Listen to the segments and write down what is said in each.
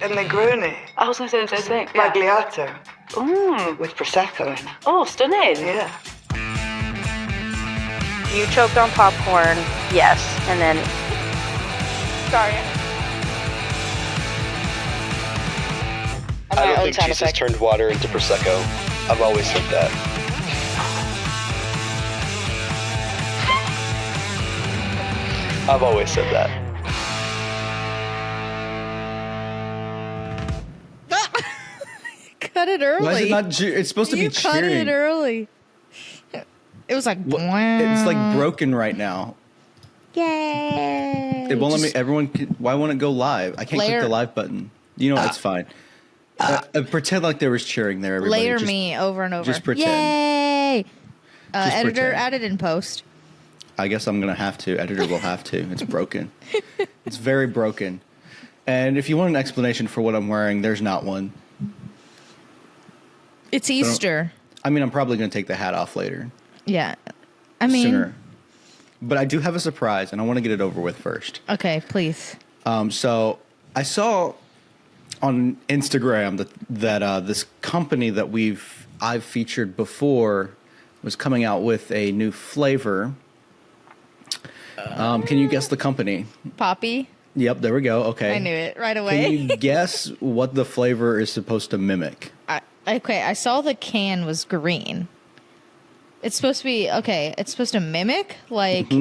and Negroni. I was going to say the same thing. Magliato. Mmm. With Prosecco in it. Oh, stunning. Yeah. You choked on popcorn, yes, and then... Sorry. I don't think Jesus turned water into Prosecco. I've always said that. I've always said that. Cut it early. Why is it not? It's supposed to be cheering. You cut it early. It was like, it's like broken right now. Yay! It won't let me. Why won't it go live? I can't click the live button. You know, it's fine. Pretend like there was cheering there. Everybody. Layer me over and over. Just pretend. Yay! Editor, pretend. add it in post. I guess I'm gonna have to. Editor will have to. It's broken. It's very broken. And if you want an explanation for what I'm wearing, there's not one. It's Easter. I mean, I'm probably gonna take the hat off later. Yeah. I mean, sooner. But I do have a surprise, and I want to get it over with first. Okay, please. So I saw on Instagram that this company that I've featured before was coming out with a new flavor. Can you guess the company? Poppy. Yep, there we go. Okay. I knew it right away. Can you guess what the flavor is supposed to mimic? Okay, I saw the can was green. It's supposed to be, okay, it's supposed to mimic, like,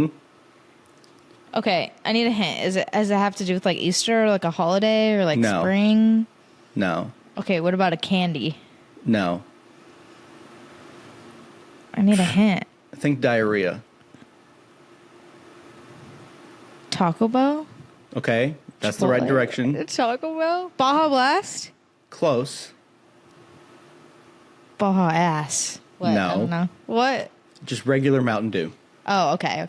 okay, I need a hint. Does it have to do with, like, Easter, or, like, a holiday, or, like, spring? No. Okay, what about a candy? No. I need a hint. Think diarrhea. Taco Bell? Okay, that's the right direction. Taco Bell? Baja Blast? Close. Baja Ass. What? No. I don't know. What? Just regular Mountain Dew. Oh, okay.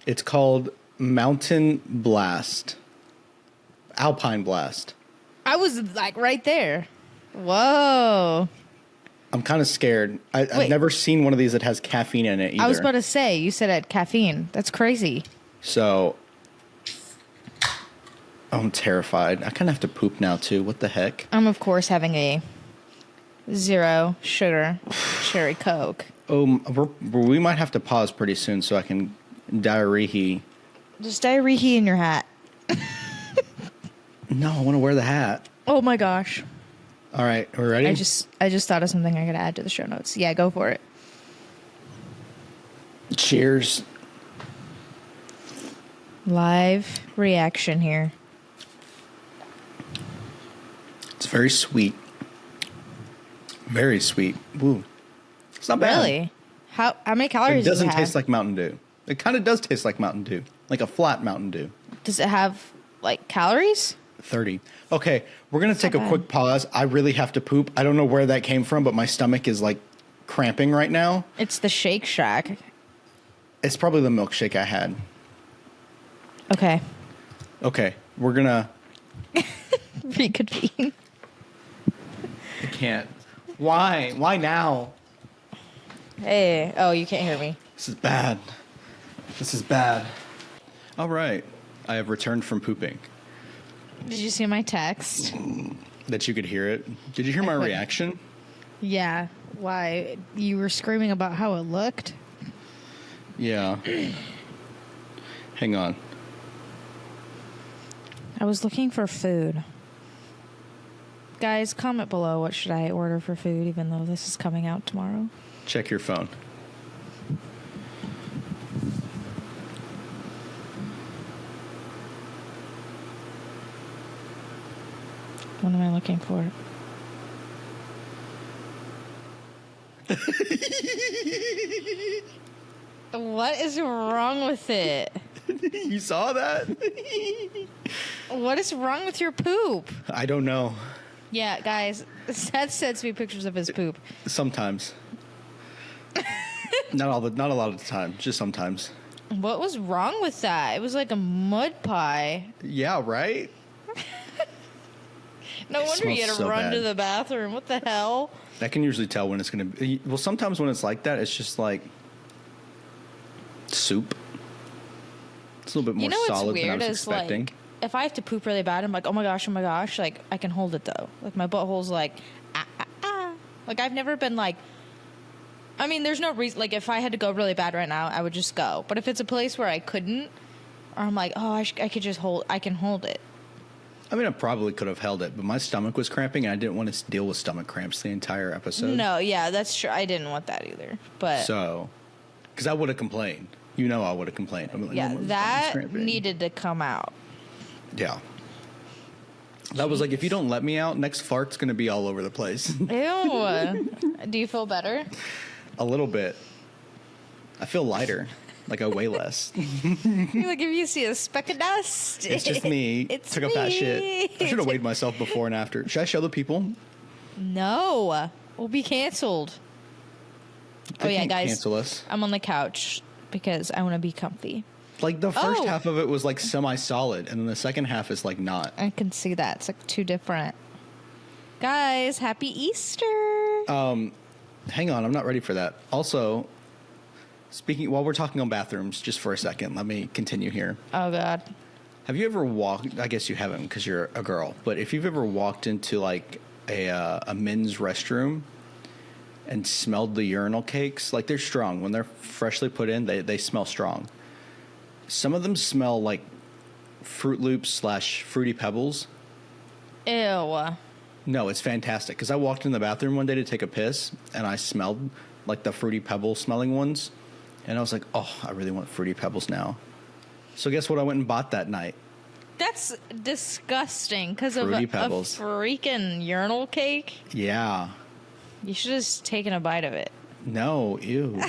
It's called Mountain Blast. Alpine Blast. I was, like, right there. Whoa. I'm kind of scared. I've never seen one of these that has caffeine in it either. I was about to say, you said it had caffeine. That's crazy. So, I'm terrified. I kind of have to poop now, too. What the heck? I'm, of course, having a 0 sugar cherry Coke. We might have to pause pretty soon so I can diarrhea. Just diarrhea in your hat. No, I want to wear the hat. Oh my gosh. All right, we're ready? I just thought of something I could add to the show notes. Yeah, go for it. Cheers. Live reaction here. It's very sweet. Very sweet. Ooh. It's not bad. Really? How many calories does it have? It doesn't taste like Mountain Dew. It kind of does taste like Mountain Dew. Like a flat Mountain Dew. Does it have, like, calories? 30. Okay, we're going to take a quick pause. I really have to poop. I don't know where that came from, but my stomach is, like, cramping right now. It's the Shake Shack. It's probably the milkshake I had. Okay. Okay, we're going to... Reconvene. I can't. Why? Why now? Hey. Oh, you can't hear me. This is bad. This is bad. All right. I have returned from pooping. Did you see my text? That you could hear it. Did you hear my reaction? Yeah. Why? You were screaming about how it looked? Yeah. Hang on. I was looking for food. Guys, comment below what should I order for food, even though this is coming out tomorrow. Check your phone. What am I looking for? What is wrong with it? You saw that? What is wrong with your poop? I don't know. Yeah, guys, Seth sends me pictures of his poop. Sometimes. Not a lot of the time, just sometimes. What was wrong with that? It was like a mud pie. Yeah, right? No wonder you had to run to the bathroom. What the hell? I can usually tell when it's going to be. Well, sometimes when it's like that, it's just like soup. It's a little bit more solid than I was expecting. Like, if I have to poop really bad, I'm like, oh my gosh, like I can hold it though. Like my butthole's like, ah, ah, ah. Like I've never been like, I mean, there's no reason, like if I had to go really bad right now, I would just go. But if it's a place where I couldn't, or I'm like, oh, I can hold it. I mean, I probably could have held it, but my stomach was cramping, and I didn't want to deal with stomach cramps the entire episode. No, yeah, that's true. I didn't want that either. But so, because I would have complained. You know, I would have complained. I'm like, yeah, "Oh, my that stomach's cramping." needed to come out. Yeah. That was like, if you don't let me out, next fart's going to be all over the place. Ew. Do you feel better? A little bit. I feel lighter. Like I weigh less. Like if you see a speck of dust. It's just me. It's Took a fat shit. I should have weighed myself before and after. Should I show the people? No. We'll be canceled. They yeah, can't guys. cancel us. I'm on the couch because I want to be comfy. Like the first Oh. half of it was like semi-solid, and then the second half is like not. I can see that. It's like two different. Guys, happy Easter. Hang on, I'm not ready for that. Also, speaking while we're talking on bathrooms, just for a second, let me continue here. Oh, God. Have you ever walked? I guess you haven't because you're a girl. But if you've ever walked into like a men's restroom and smelled the urinal cakes, like they're strong when they're freshly put in, they smell strong. Some of them smell like Fruit Loops / Fruity Pebbles. Ew. No, it's fantastic because I walked in the bathroom one day to take a piss and I smelled like the Fruity Pebble smelling ones, and I was like, oh, I really want Fruity Pebbles now. So guess what I went and bought that night? That's disgusting because of a Fruity Pebbles. freaking urinal cake. Yeah. You should have just taken a bite of it. No, ew.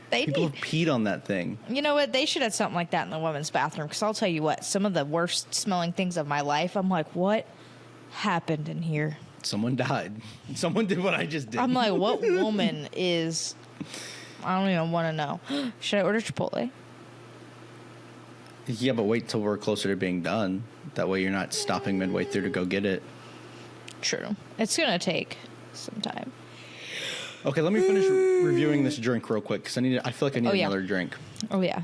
They People need, have peed on that thing. you know what? They should have something like that in the women's bathroom. Because I'll tell you what, some of the worst smelling things of my life, I'm like, what happened in here? Someone died. Someone did what I just did. I'm like, what woman is? I don't even want to know. Should I order Chipotle? Yeah, but wait till we're closer to being done. That way you're not stopping midway through to go get it. True. It's gonna take some time. Okay, let me finish reviewing this drink real quick because I feel like I need Oh, yeah. another drink. Oh yeah.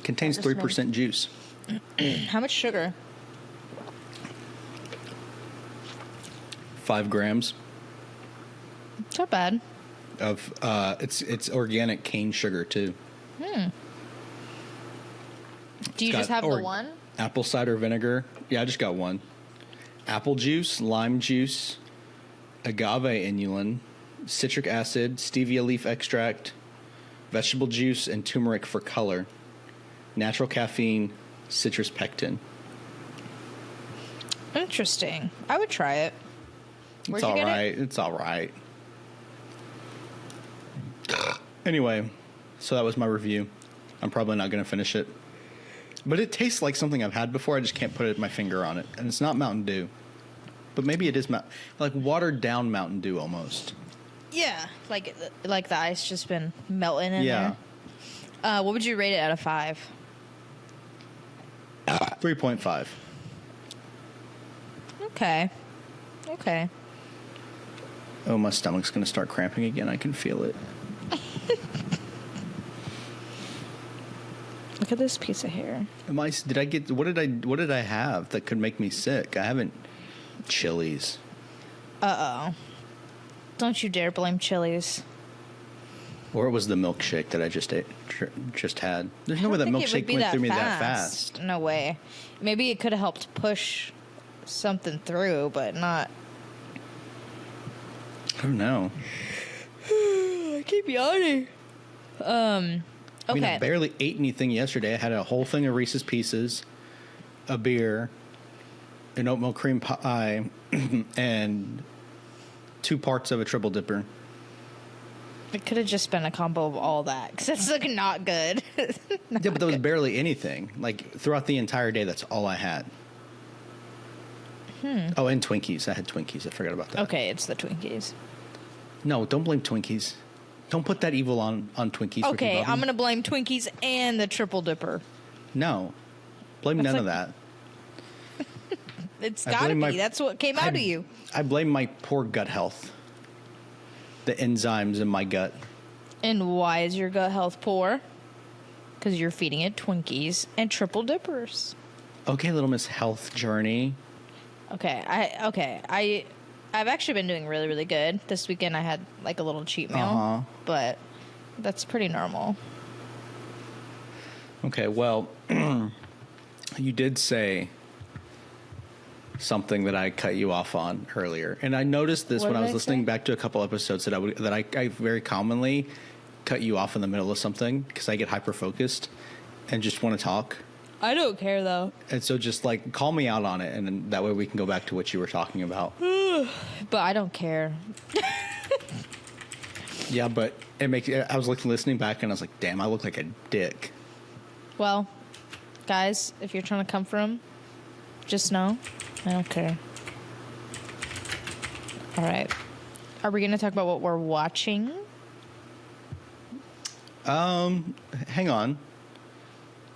Contains 3% juice. How much sugar? 5 grams It's not bad. of it's organic cane sugar too. Do you got just have the org- one? Apple cider vinegar. Yeah, I just got one. Apple juice, lime juice, agave inulin, citric acid, stevia leaf extract, vegetable juice, and turmeric for color. Natural caffeine, citrus pectin. Interesting. I would try it. Where'd It's you all get it? right. It's all right. Anyway, so that was my review. I'm probably not going to finish it. But it tastes like something I've had before. I just can't put my finger on it. And it's not Mountain Dew. But maybe it is like watered down Mountain Dew almost. Yeah, like the ice just been melting in Yeah. there. What would you rate it out of 5? 3.5. Okay. Okay. Oh, my stomach's going to start cramping again. I can feel it. Look at this piece of hair. What did I have that could make me sick? I haven't. Chili's. Uh-oh. Don't you dare blame Chili's. Or it was the milkshake that I just had. There's no way that milkshake went through me that fast. No way. Maybe it could have helped push something through, but not. I don't know. I keep yawning. Okay. I mean, I barely ate anything yesterday. I had a whole thing of Reese's Pieces, a beer, an oatmeal cream pie, and 2 parts of a triple dipper. It could have just been a combo of all that, because it's like not good. Yeah, but that was barely anything. Like, throughout the entire day, that's all I had. Oh, and Twinkies. I had Twinkies. I forgot about that. Okay, it's the Twinkies. No, don't blame Twinkies. Don't put that evil on Twinkies. Okay, Ricky I'm Bobby. going to blame Twinkies and the triple dipper. No. Blame none of that. It's I got to blame be. my- That's what came out of you. I blame my poor gut health. The enzymes in my gut. And why is your gut health poor? Because you're feeding it Twinkies and triple dippers. Okay, Little Miss Health Journey. I've actually been doing really, really good. This weekend I had like a little cheat meal, but that's pretty normal. Okay, well, you did say something that I cut you off on earlier, and I noticed this when I was listening back to a couple episodes that I very commonly cut you off in the middle of something because I get hyper focused and just want to talk. I don't care though. And so just like call me out on it, and then that way we can go back to what you were talking about. But I don't care. Yeah, but it makes. I was listening back, and I was like, "Damn, I look like a dick." Well, guys, if you're trying to come from, just know I don't care. All right. Are we going to talk about what we're watching? Hang on.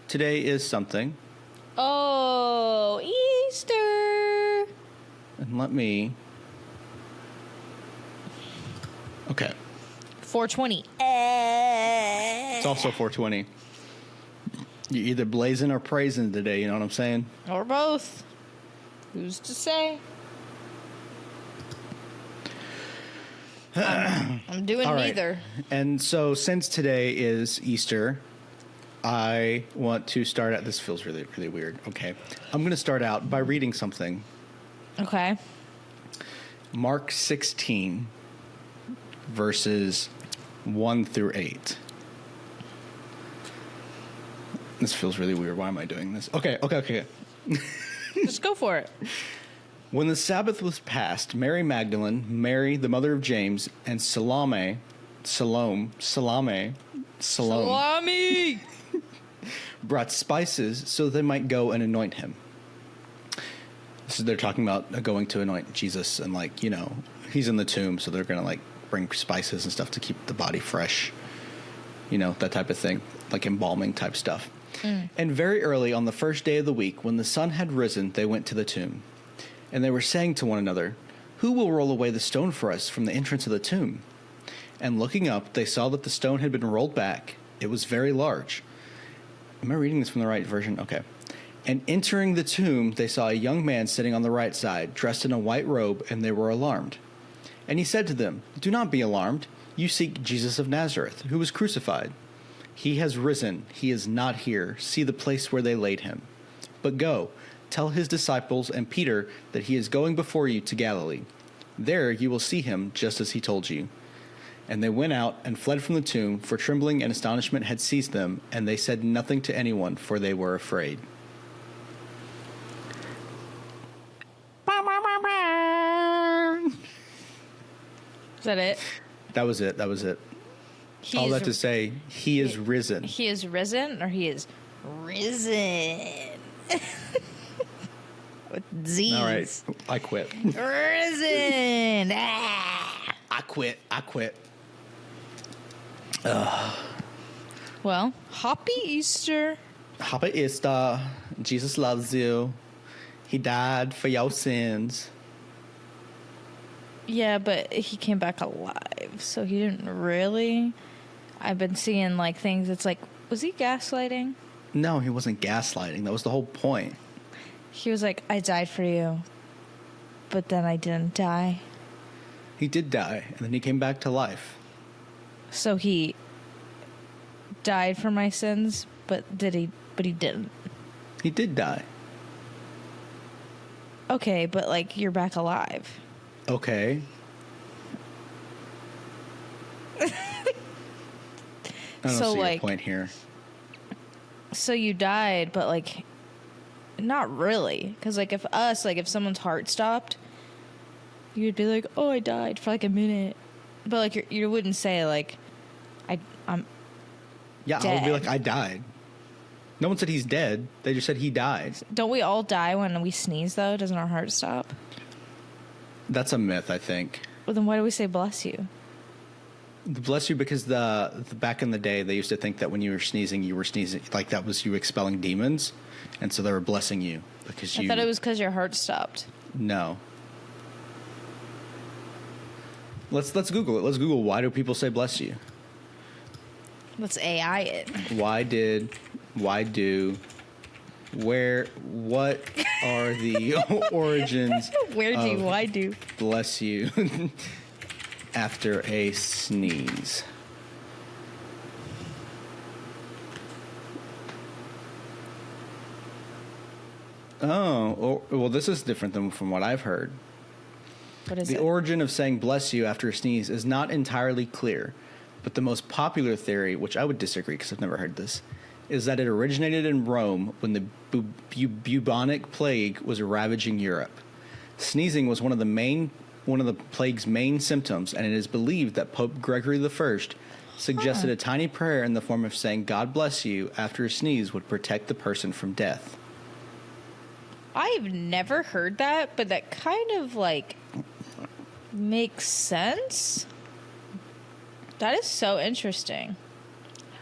Today is something. Oh, Easter. And let me. Okay. 420. It's also 420. You're either blazing or praising today, you know what I'm saying? Or both. Who's to say? I'm doing All right. neither. And so since today is Easter, I want to start out. This feels really, really weird. Okay. I'm going to start out by reading something. Okay. Mark 16, verses 1 through 8. This feels really weird. Why am I doing this? Okay. Just go for it. When the Sabbath was past, Mary Magdalene, Mary, the mother of James, and Salome Salami! brought spices so they might go and anoint him. So they're talking about going to anoint Jesus, and like, you know, he's in the tomb, so they're going to like bring spices and stuff to keep the body fresh. You know, that type of thing, like embalming type stuff. And very early on the first day of the week, when the sun had risen, they went to the tomb. And they were saying to one another, "Who will roll away the stone for us from the entrance of the tomb?" And looking up, they saw that the stone had been rolled back. It was very large. Am I reading this from the right version? Okay. And entering the tomb, they saw a young man sitting on the right side, dressed in a white robe, and they were alarmed. And he said to them, "Do not be alarmed. You seek Jesus of Nazareth, who was crucified. He has risen. He is not here. See the place where they laid him. But go, tell his disciples and Peter that he is going before you to Galilee. There you will see him just as he told you." And they went out and fled from the tomb, for trembling and astonishment had seized them, and they said nothing to anyone, for they were afraid. Is that it? That was it. All that to say, he is risen. He is risen, or he is risen? With Z's. All right, I quit. Risen. I quit. Well, happy Easter. Happy Easter. Jesus loves you. He died for your sins. Yeah, but he came back alive, so he didn't really. I've been seeing like things. It's like, was he gaslighting? No, he wasn't gaslighting. That was the whole point. He was like, "I died for you, but then I didn't die." He did die, and then he came back to life. So he died for my sins, but he didn't. He did die. Okay, but like, you're back alive. Okay. I don't So, see like, your point here. So you died, but like, not really. Because like, if someone's heart stopped, you'd be like, "Oh, I died for like a minute," but like you wouldn't say like, I'm Yeah, dead. I would be like, "I died." No one said he's dead. They just said he died. Don't we all die when we sneeze though? Doesn't our heart stop? That's a myth, I think. Well, then why do we say bless you? Bless you, because the back in the day they used to think that when you were sneezing like that was you expelling demons, and so they were blessing you because I thought it was because your heart stopped. No. Let's Google it. Let's Google, why do people say bless you? Let's AI it. What are the origins Why do? bless you after a sneeze? Well, this is different than from what I've heard. What is The it? origin of saying bless you after a sneeze is not entirely clear, but the most popular theory, which I would disagree because I've never heard this, is that it originated in Rome when the bubonic plague was ravaging Europe. Sneezing was one of the plague's main symptoms, and it is believed that Pope Gregory I suggested a tiny prayer in the form of saying God bless you after a sneeze would protect the person from death. I've never heard that, but that kind of like makes sense. That is so interesting.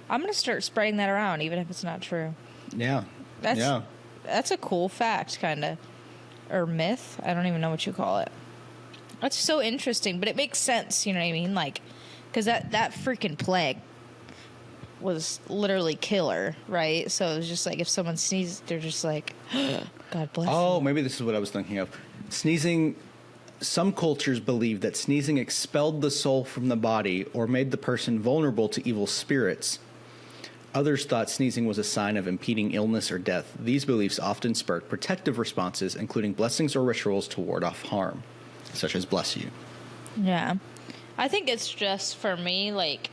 I'm going to start spreading that around, even if it's not true. Yeah. That's a cool fact, kind of. Or myth. I don't even know what you call it. That's so interesting, but it makes sense, you know what I mean? Like, because that freaking plague was literally killer, right? So it was just like if someone sneezed, they're just like, God bless Oh, you. maybe this is what I was thinking of. Sneezing. Some cultures believe that sneezing expelled the soul from the body or made the person vulnerable to evil spirits. Others thought sneezing was a sign of impending illness or death. These beliefs often spurred protective responses, including blessings or rituals to ward off harm, such as bless you. Yeah. I think it's just, for me, like,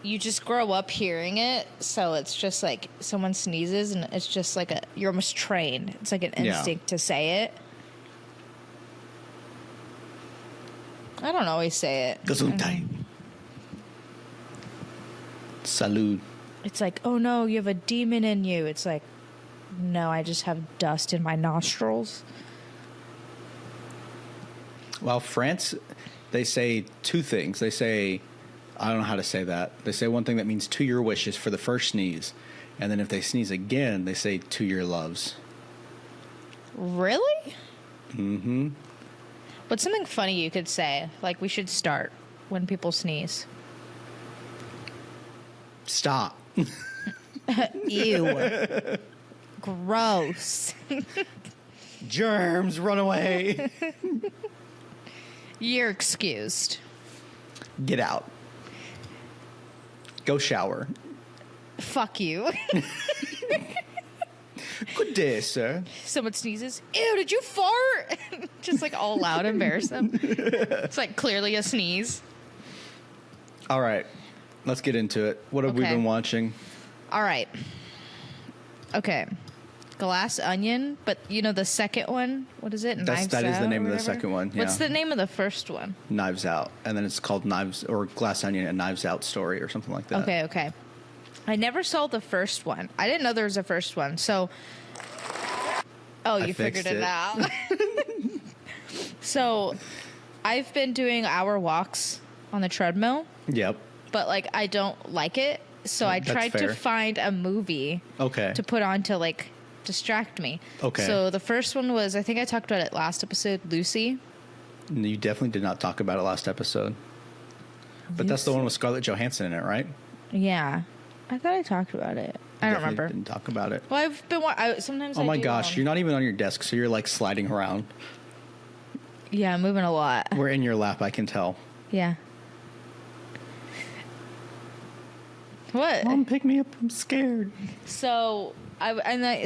you just grow up hearing it, so it's just like someone sneezes and it's just like you're almost trained. It's like an instinct to say it. I don't always say it. Gesundheit. Salud. It's like, oh no, you have a demon in you. It's like, no, I just have dust in my nostrils. Well, France, they say two things. They say, I don't know how to say that. They say one thing that means to your wishes for the first sneeze. And then if they sneeze again, they say to your loves. Really? Mm-hmm. What's something funny you could say? Like, we should start when people sneeze. Stop. Ew. Gross. Germs, run away. You're excused. Get out. Go shower. Fuck you. Good day, sir. Someone sneezes. Ew, did you fart? Just like all loud, embarrass them. It's like clearly a sneeze. All right. Let's get into it. What have we Okay. been watching? All right. Okay. Glass Onion, but you know the second one? What is it? That is the name or of the whatever? second one. Yeah. What's the name of the first one? Knives Out. And then it's called Knives or Glass Onion, a Knives Out story or something like that. Okay. I never saw the first one. I didn't know there was a first one. So, you figured fixed it it. out. So, I've been doing hour walks on the treadmill, Yep. but like I don't like it. So I That's tried to fair. find a movie Okay. to put on to like distract me. Okay. So the first one was, I think I talked about it last episode, Lucy. You definitely did not talk about it last episode. But that's the one with Scarlett Johansson in it, right? Yeah. I thought I talked about it. I don't Definitely remember. Didn't talk about it. Well, I've been sometimes. Oh my gosh, you're not even on your desk, so you're like sliding around. Yeah, I'm moving a lot. We're in your lap, I can tell. Yeah. What? Mom, pick me up. I'm scared. So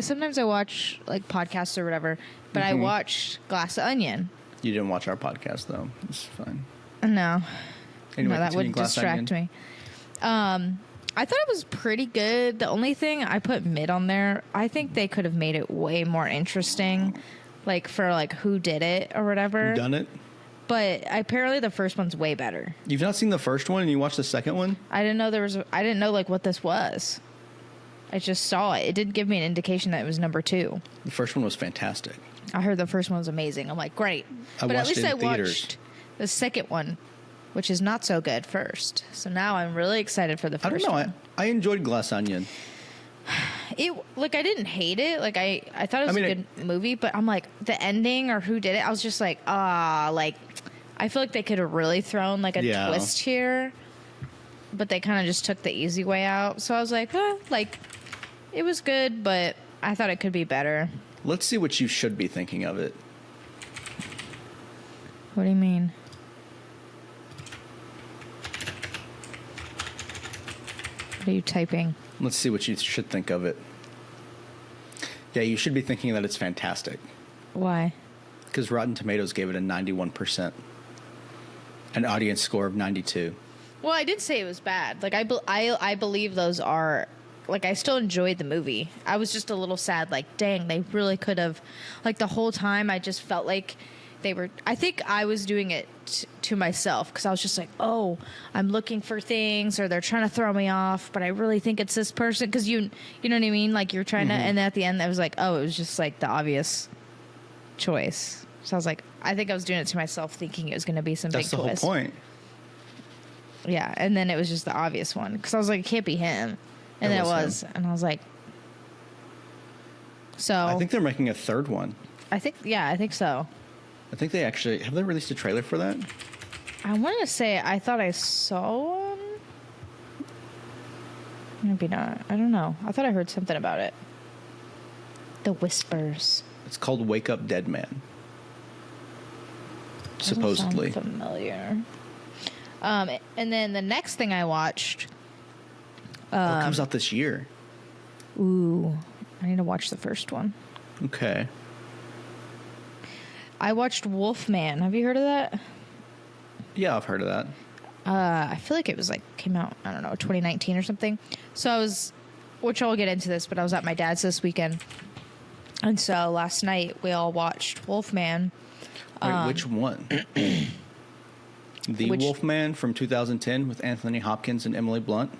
sometimes I watch like podcasts or whatever, but I watched Glass Onion. You didn't watch our podcast though. It's fine. No, Anyway, no, that continue would Glass distract Onion. me. I thought it was pretty good. The only thing I put mid on there, I think they could have made it way more interesting, like for like who did it or whatever. You done it? But apparently the first one's way better. You've not seen the first one and you watched the second one? I didn't know I didn't know like what this was. I just saw it. It didn't give me an indication that it was number 2. The first one was fantastic. I heard the first one was amazing. I'm like, great. I But at watched least it in I watched theaters. the second one, which is not so good first. So now I'm really excited for the I first don't know. one. I enjoyed Glass Onion. It I didn't hate it. Like I thought it was a good movie, but I'm like the ending or who did it. I was just like, like I feel like they could have really thrown like a twist here. but they kind of just took the easy way out. So I was like, like, it was good, but I thought it could be better. Let's see what you should be thinking of it. What do you mean? What are you typing? Let's see what you should think of it. Yeah, you should be thinking that it's fantastic. Why? Because Rotten Tomatoes gave it a 91%. An audience score of 92. Well, I did say it was bad. Like, I believe those are... Like, I still enjoyed the movie. I was just a little sad. Like, dang, they really could have... Like, the whole time, I just felt like they were... I think I was doing it to myself. Because I was just like, oh, I'm looking for things. Or they're trying to throw me off. But I really think it's this person. Because you know what I mean? Like, you're trying to... And at the end, I was like, oh, it was just, like, the obvious choice. So I was like... I think I was doing it to myself, thinking it was going to be some big twist. That's the whole point. Yeah, and then it was just the obvious one. Because I was like, it can't be him. And then it was. And I was like... So... I think they're making a third one. I think so. I think they actually... Have they released a trailer for that? I want to say, I thought I saw one. Maybe not. I don't know. I thought I heard something about it. The Whispers. It's called Wake Up Dead Man. Doesn't Supposedly. sound familiar. And then the next thing I watched... it comes out this year. Ooh. I need to watch the first one. Okay. I watched Wolfman. Have you heard of that? Yeah, I've heard of that. I feel like it was like, came out, I don't know, 2019 or something. So I was, which I'll get into this, but I was at my dad's this weekend. And so last night we all watched Wolfman. Wait, which one? The Wolfman from 2010 with Anthony Hopkins and Emily Blunt?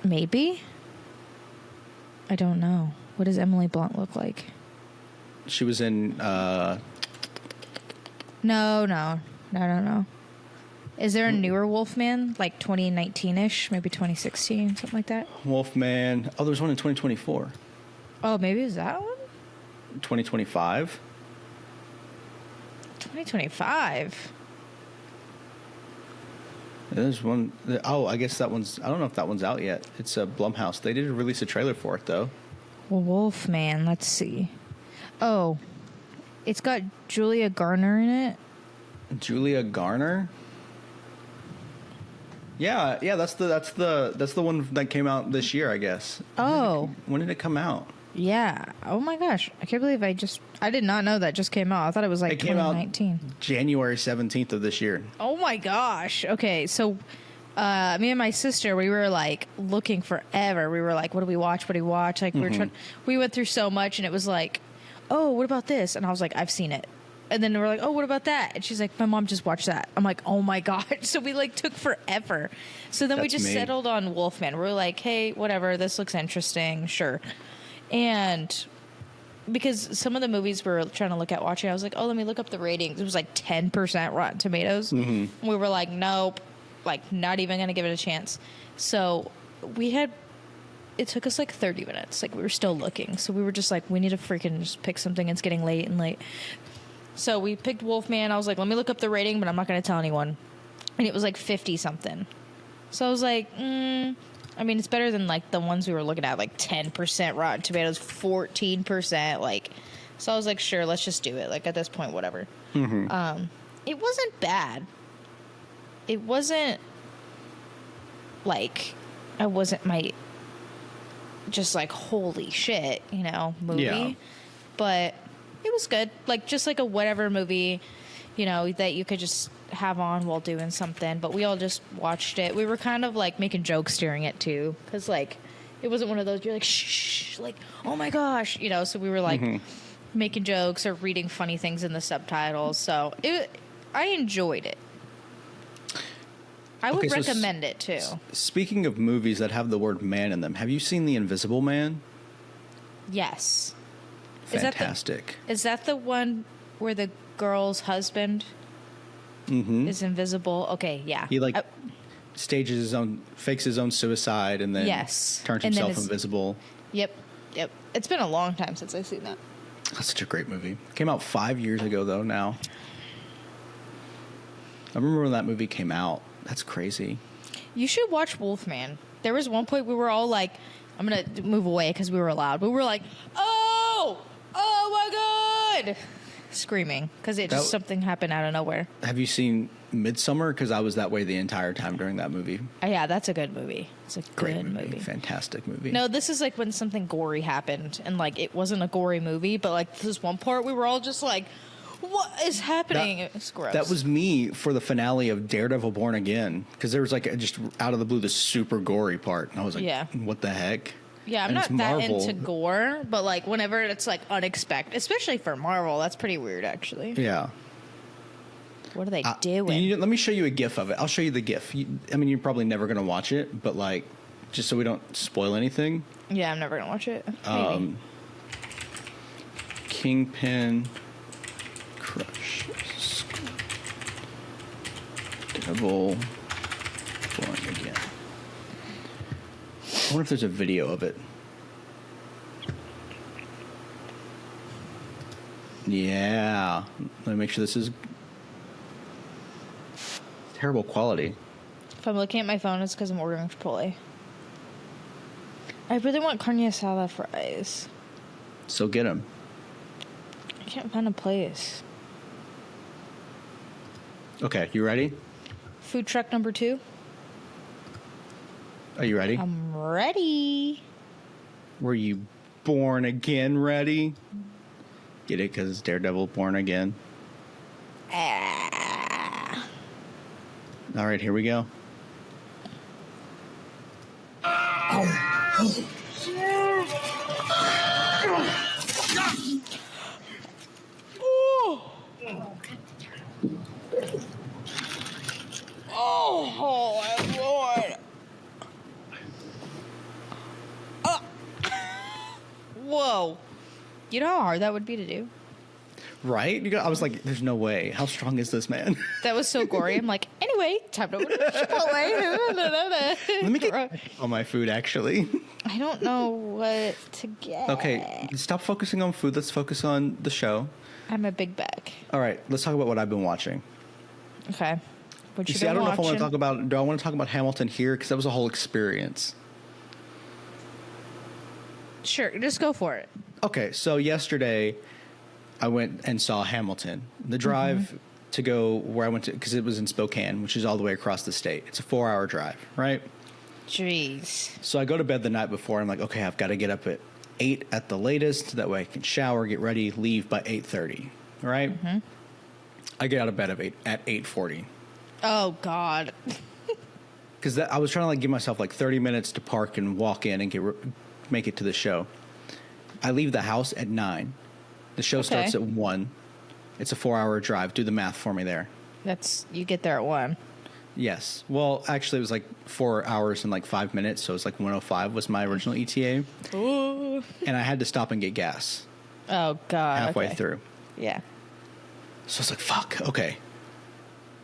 Maybe. I don't know. What does Emily Blunt look like? She was in... No. Is there a newer Wolfman, like 2019-ish, maybe 2016, something like that? Wolfman. Oh, there was one in 2024. Oh, maybe is that one? 2025. 2025. There's one. Oh, I guess that one's... I don't know if that one's out yet. It's a Blumhouse. They did release a trailer for it, though. Wolfman, let's see. Oh, it's got Julia Garner in it. Julia Garner? Yeah, that's the one that came out this year, I guess. Oh. When did it come out? Yeah. Oh my gosh. I can't believe I did not know that just came out. I thought it was like It came 2019. out January 17th of this year. Oh my gosh. Okay, so me and my sister, we were like looking forever. We were like, what do we watch? Like we went through so much, and it was like, oh, what about this? And I was like, I've seen it. And then we're like, oh, what about that? And she's like, my mom just watched that. I'm like, oh my god. So we like took forever. So then we just settled on Wolfman. We were like, hey, whatever, this looks interesting, sure. And because some of the movies we were trying to look at watching, I was like, oh, let me look up the ratings. It was like 10% Rotten Tomatoes. We were like, nope, like not even going to give it a chance. So it took us like 30 minutes. Like we were still looking. So we were just like, we need to freaking just pick something. It's getting late and late. So we picked Wolfman. I was like, let me look up the rating, but I'm not going to tell anyone. And it was like 50 something. So I was like, I mean, it's better than like the ones we were looking at, like 10% Rotten Tomatoes, 14%. Like, so I was like, sure, let's just do it. Like at this point, whatever. It wasn't bad. It wasn't like, I wasn't my just like holy shit, movie. Yeah. But it was good. Like just like a whatever movie, that you could just have on while doing something. But we all just watched it. We were kind of like making jokes during it too, because like it wasn't one of those you're like shh, like oh my gosh, so we were like making jokes or reading funny things in the subtitles. So I enjoyed it. I would recommend it too. Speaking of movies that have the word man in them, have you seen The Invisible Man? Yes. Fantastic. Is that the one where the girl's husband is invisible? Okay, yeah. He fakes his own suicide and then turns himself invisible. Yep. It's been a long time since I've seen that. That's such a great movie. Came out 5 years ago, though, now. I remember when that movie came out. That's crazy. You should watch Wolfman. There was one point we were all like, I'm going to move away because we were loud. But we were like, oh my God. Screaming because something happened out of nowhere. Have you seen Midsommar? Because I was that way the entire time during that movie. Yeah, that's a good movie. It's a Great good movie. Fantastic movie. No, this is like when something gory happened and like it wasn't a gory movie, but like this one part we were all just like, what is happening? It was gross. That was me for the finale of Daredevil Born Again, because there was like just out of the blue this super gory part, and I was like, Yeah. what the heck? Yeah, I'm And not it's that Marvel. into gore, but like whenever it's like unexpected, especially for Marvel, that's pretty weird actually. Yeah. What are they doing? Let me show you a GIF of it. I'll show you the GIF. You're probably never going to watch it, but like, just so we don't spoil anything. Yeah, I'm never gonna watch it. Maybe. Kingpin Crush Devil Born Again. I wonder if there's a video of it. Yeah. Let me make sure this is terrible quality. If I'm looking at my phone, it's because I'm ordering Chipotle. I really want carne asada fries. So get them. I can't find a place. Okay, you ready? Food truck number 2. Are you ready? I'm ready. Were you born again ready? Get it? Because it's Daredevil Born Again. Ah. All right, here we go. Oh, my Lord. Whoa. You know how hard that would be to do? Right? I was like, there's no way. How strong is this man? That was so gory. I'm like, anyway, time to order Chipotle. Let me get on my food, actually. I don't know what to get. Okay, stop focusing on food. Let's focus on the show. I'm a big bag. All right, let's talk about what I've been watching. Okay. What you See, I been don't know if I want watching? to talk about. Do I want to talk about Hamilton here? Because that was a whole experience. Sure, just go for it. Okay, so yesterday I went and saw Hamilton. The drive to go where I went to, because it was in Spokane, which is all the way across the state. It's a 4-hour drive, right? Jeez. So I go to bed the night before. I'm like, okay, I've got to get up at 8 at the latest. That way I can shower, get ready, leave by 8:30, right? I get out of bed at 8:40. Oh, God. Because I was trying to like give myself like 30 minutes to park and walk in and make it to the show. I leave the house at 9. The show starts at 1. It's a 4-hour drive. Do the math for me there. You get there at 1. Yes. Well, actually, it was like 4 hours and like 5 minutes. So it was like 1:05 was my original ETA. Ooh. And I had to stop and get gas Oh, God. halfway okay. through. Yeah. So I was like, fuck, okay.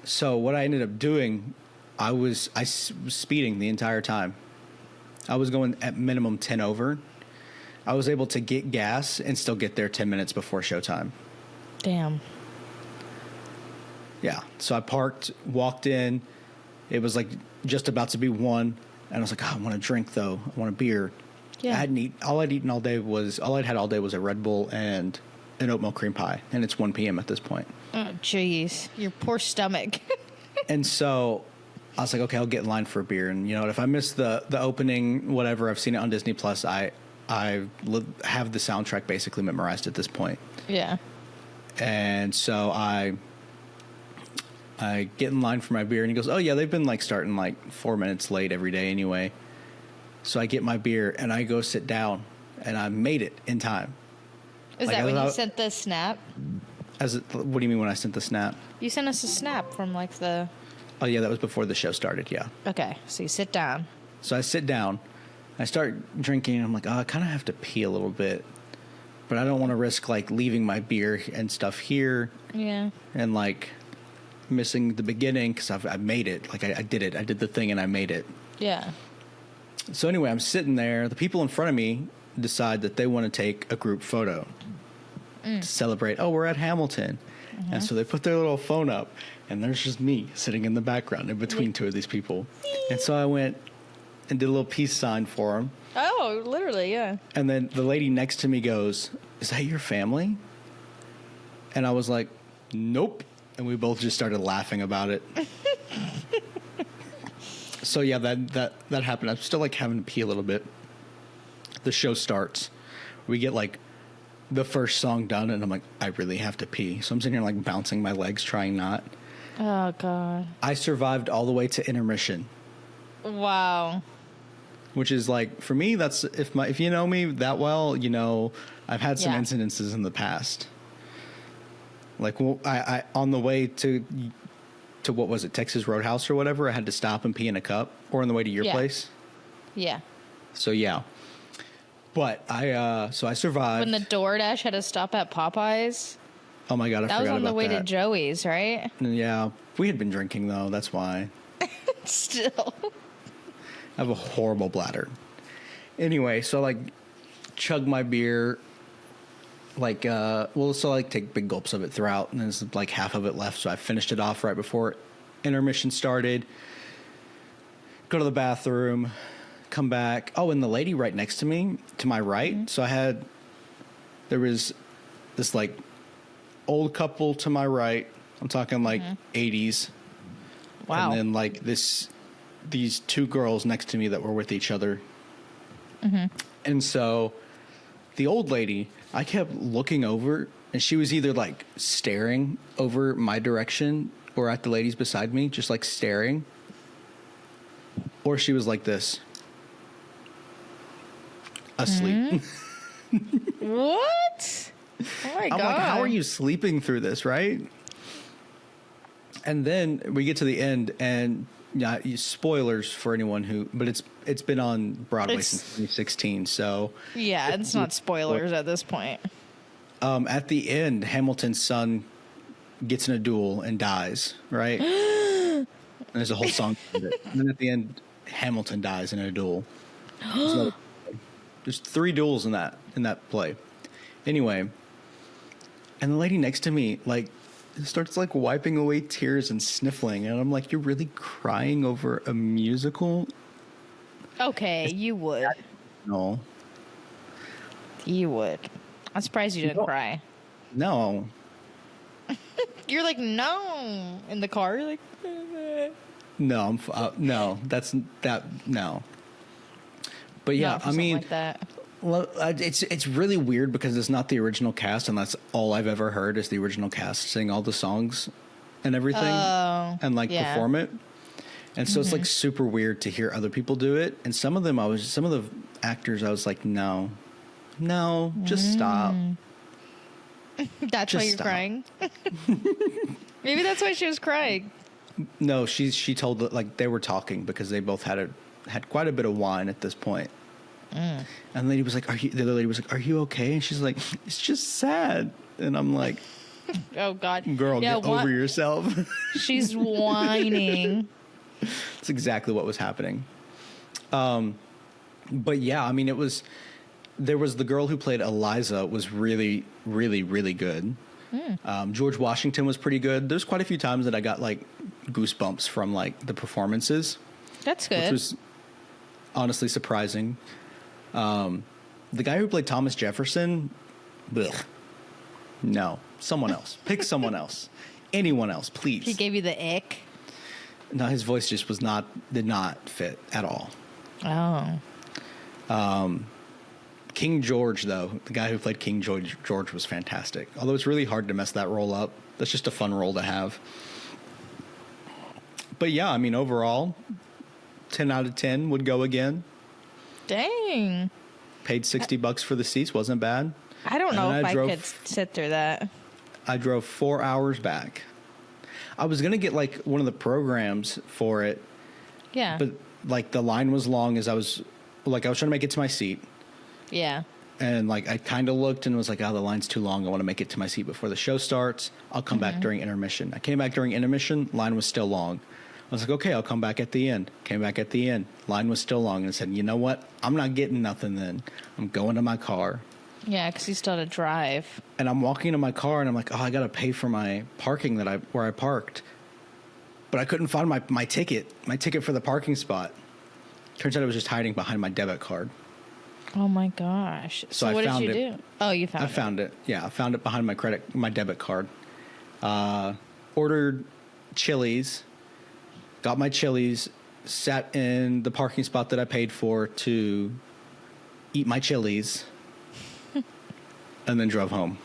So what I ended up doing, I was speeding the entire time. I was going at minimum 10 over. I was able to get gas and still get there 10 minutes before showtime. Damn. Yeah. So I parked, walked in. It was like just about to be 1. And I was like, oh, I want a drink though. I want a beer. Yeah. I hadn't eaten. All I'd had all day was a Red Bull and an oat milk cream pie. And it's 1 p.m. at this point. Oh, jeez. Your poor stomach. And so I was like, okay, I'll get in line for a beer. And you know what? If I miss the opening, whatever, I've seen it on Disney Plus. I have the soundtrack basically memorized at this point. Yeah. And so I get in line for my beer, and he goes, oh, yeah, they've been, like, starting, like, 4 minutes late every day anyway. So I get my beer, and I go sit down, and I made it in time. Is Like, that when I- you sent the snap? What do you mean when I sent the snap? You sent us a snap from, like, the... Oh, yeah, that was before the show started, yeah. Okay, so you sit down. So I sit down, I start drinking, and I'm like, oh, I kind of have to pee a little bit. But I don't want to risk, like, leaving my beer and stuff here. Yeah. And, like, missing the beginning, because I made it. Like, I did it. I did the thing, and I made it. Yeah. So anyway, I'm sitting there. The people in front of me decide that they want to take a group photo. to celebrate. Oh, we're at Hamilton. And so they put their little phone up, and there's just me sitting in the background in between two of these people. And so I went and did a little peace sign for them. Oh, literally, yeah. And then the lady next to me goes, "Is that your family?" And I was like, "Nope." And we both just started laughing about it. So yeah, that happened. I'm still like having to pee a little bit. The show starts. We get like the first song done, and I'm like, I really have to pee. So I'm sitting here like bouncing my legs, trying not. Oh, God. I survived all the way to intermission. Wow. Which is like, for me, that's if you know me that well, you know, I've had some incidences in the past. Like, well, I on the way to what was it, Texas Roadhouse or whatever, I had to stop and pee in a cup, or on the way to your place. Yeah. So yeah, but I survived. When the DoorDash had to stop at Popeyes. Oh my God, I forgot about that. That was on the way to Joey's, right? Yeah, we had been drinking though. That's why. Still. I have a horrible bladder. Anyway, so like chug my beer, like take big gulps of it throughout, and there's like half of it left, so I finished it off right before intermission started. Go to the bathroom, come back. Oh, and the lady right next to me, to my right. So there was this like old couple to my right. I'm talking like 80s. Wow. And then like these two girls next to me that were with each other. And so the old lady, I kept looking over, and she was either like staring over my direction or at the ladies beside me, just like staring, or she was like this, asleep. What? Oh my God. I'm like, how are you sleeping through this, right? And then we get to the end, and yeah, spoilers for anyone who, but it's been on Broadway since 2016, so yeah, it's not spoilers at this point. At the end, Hamilton's son gets in a duel and dies, right? And there's a whole song of it. And then at the end, Hamilton dies in a duel. So, there's 3 duels in that play. Anyway, and the lady next to me like starts like wiping away tears and sniffling, and I'm like, "You're really crying over a musical?" Okay, you would. No. You would. I'm surprised you didn't cry. No. You're like, no. In the car, you're like, No, no, that's that. No. But yeah, not for I mean, something like that. well, it's really weird because it's not the original cast, and that's all I've ever heard is the original cast sing all the songs and everything, and like perform it. And so it's like super weird to hear other people do it. And some of the actors, I was like, no, just stop. That's why you're crying. Maybe that's why she was crying. No, she told that like they were talking because they both had quite a bit of wine at this point. And the lady was like, the other lady was like, "Are you okay?" And she's like, "It's just sad." And I'm like, oh God, girl, get over yourself. She's whining. That's exactly what was happening. But yeah, I mean, there was the girl who played Eliza was really, really, really good. George Washington was pretty good. There's quite a few times that I got like goosebumps from like the performances. That's good. Which was honestly surprising. The guy who played Thomas Jefferson, blech. No, someone else. Pick someone else. Anyone else, please. He gave you the ick. No, his voice just did not fit at all. Oh. King George, though, the guy who played King George was fantastic. Although it's really hard to mess that role up. That's just a fun role to have. But yeah, I mean, overall, 10 out of 10 would go again. Dang. Paid $60 for the seats. Wasn't bad. I don't know if I could sit through that. I drove 4 hours back. I was going to get like one of the programs for it. Yeah. But like the line was long as I was trying to make it to my seat. Yeah. And like I kind of looked and was like, oh, the line's too long. I want to make it to my seat before the show starts. I'll come back during intermission. I came back during intermission. Line was still long. I was like, okay, I'll come back at the end. Came back at the end. Line was still long. And I said, you know what? I'm not getting nothing then. I'm going to my car. Yeah, because you still had to drive. And I'm walking to my car, and I'm like, oh, I got to pay for my parking where I parked. But I couldn't find my ticket for the parking spot. Turns out it was just hiding behind my debit card. Oh my gosh! So what did you do? Oh, you found it. I found it. Yeah, I found it behind my debit card. Ordered Chili's, got my Chili's, sat in the parking spot that I paid for to eat my Chili's, and then drove home.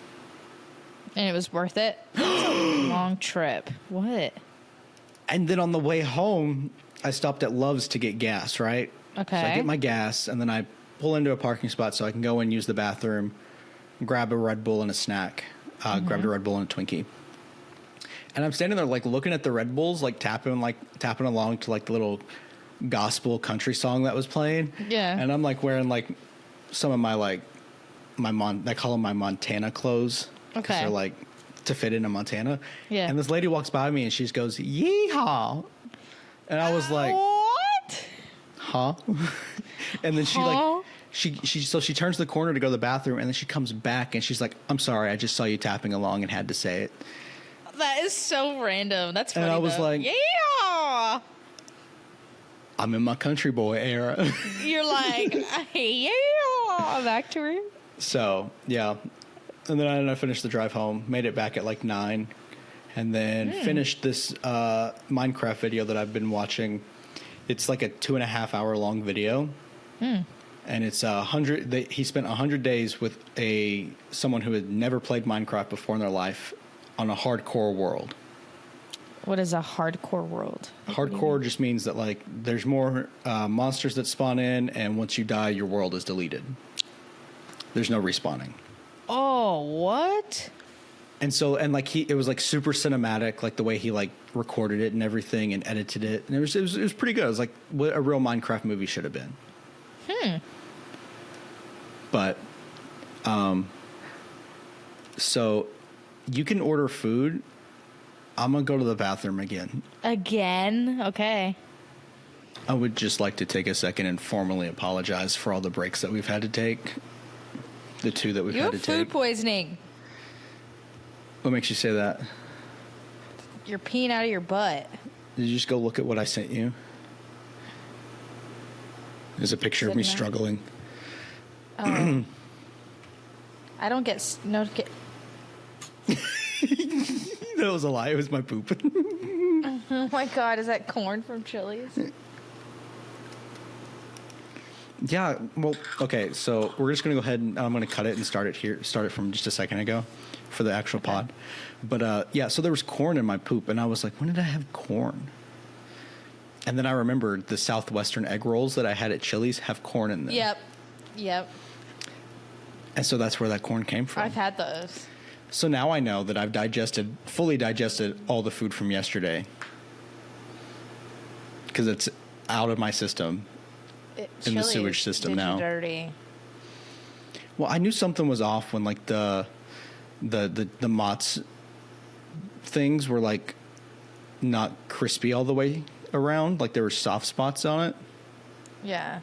And it was worth it? It's a long trip. What? And then on the way home, I stopped at Love's to get gas, right? Okay. So I get my gas, and then I pull into a parking spot so I can go and use the bathroom, grab a Red Bull and a snack. Grabbed a Red Bull and a Twinkie. And I'm standing there, like, looking at the Red Bulls, like, tapping along to, like, the little gospel country song that was playing. Yeah. And I'm, like, wearing, like, some of my, like, I call them my Montana clothes. Okay. Because they're, like, to fit into Montana. Yeah. And this lady walks by me, and she just goes, yeehaw. And I was like, what? huh? And then she, like... So she turns the corner to go to the bathroom, and then she comes back, and she's like, I'm sorry, I just saw you tapping along and had to say it. That is so random. That's funny. And I was though. like, yeah. I'm in my country boy era. You're like, yeah. Back to her. So, yeah. And then I finished the drive home, made it back at like 9, and then finished this Minecraft video that I've been watching. It's like a 2.5 hour long video. And it's 100. He spent 100 days with someone who had never played Minecraft before in their life on a hardcore world. What is a hardcore world? Hardcore just means that, like, there's more monsters that spawn in, and once you die, your world is deleted. There's no respawning. Oh, what? And so, and like it was like super cinematic, like the way he like recorded it and everything and edited it, and it was pretty good. It was like what a real Minecraft movie should have been. But, so you can order food. I'm gonna go to the bathroom again. Again? Okay. I would just like to take a second and formally apologize for all the breaks that we've had to take. The 2 that we've You had to have food take. poisoning. What makes you say that? You're peeing out of your butt. Did you just go look at what I sent you? There's a picture of me struggling. Oh. I don't get... That was a lie. It was my poop. Oh my god, is that corn from Chili's? Yeah, well, okay, so we're just going to go ahead and I'm going to cut it and start it from just a second ago for the actual pod. But, yeah, so there was corn in my poop, and I was like, when did I have corn? And then I remembered the Southwestern egg rolls that I had at Chili's have corn in them. Yep. And so that's where that corn came from. I've had those. So now I know that I've fully digested all the food from yesterday. Because it's out of my system. In the sewage system did now. You dirty. Well, I knew something was off when like the Mott's things were like not crispy all the way around. Like there were soft spots on it. Yeah.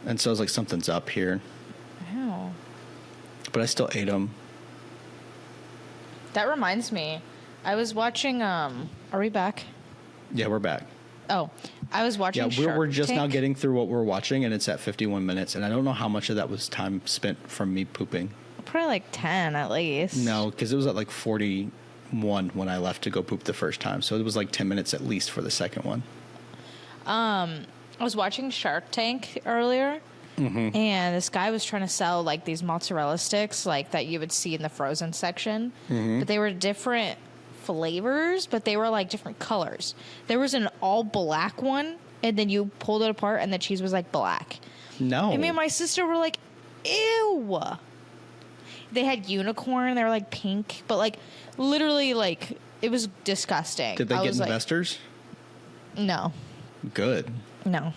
And so I was like, something's up here. Ew. But I still ate them. That reminds me. I was watching, are we back? Yeah, we're back. Oh, I was watching we're just Tank. now getting through what we're watching, and it's at 51 minutes, and I don't know how much of that was time spent from me pooping. Probably like 10 at least. No, because it was at like 41 when I left to go poop the first time, so it was like 10 minutes at least for the second one. I was watching Shark Tank earlier, and this guy was trying to sell like these mozzarella sticks like that you would see in the frozen section, but they were different flavors, but they were like different colors. There was an all black one, and then you pulled it apart and the cheese was like black. No. And me and my sister were like, ew. They had unicorn, they were like pink, but like literally like it was disgusting. Did they get investors? Like, no. Good. No.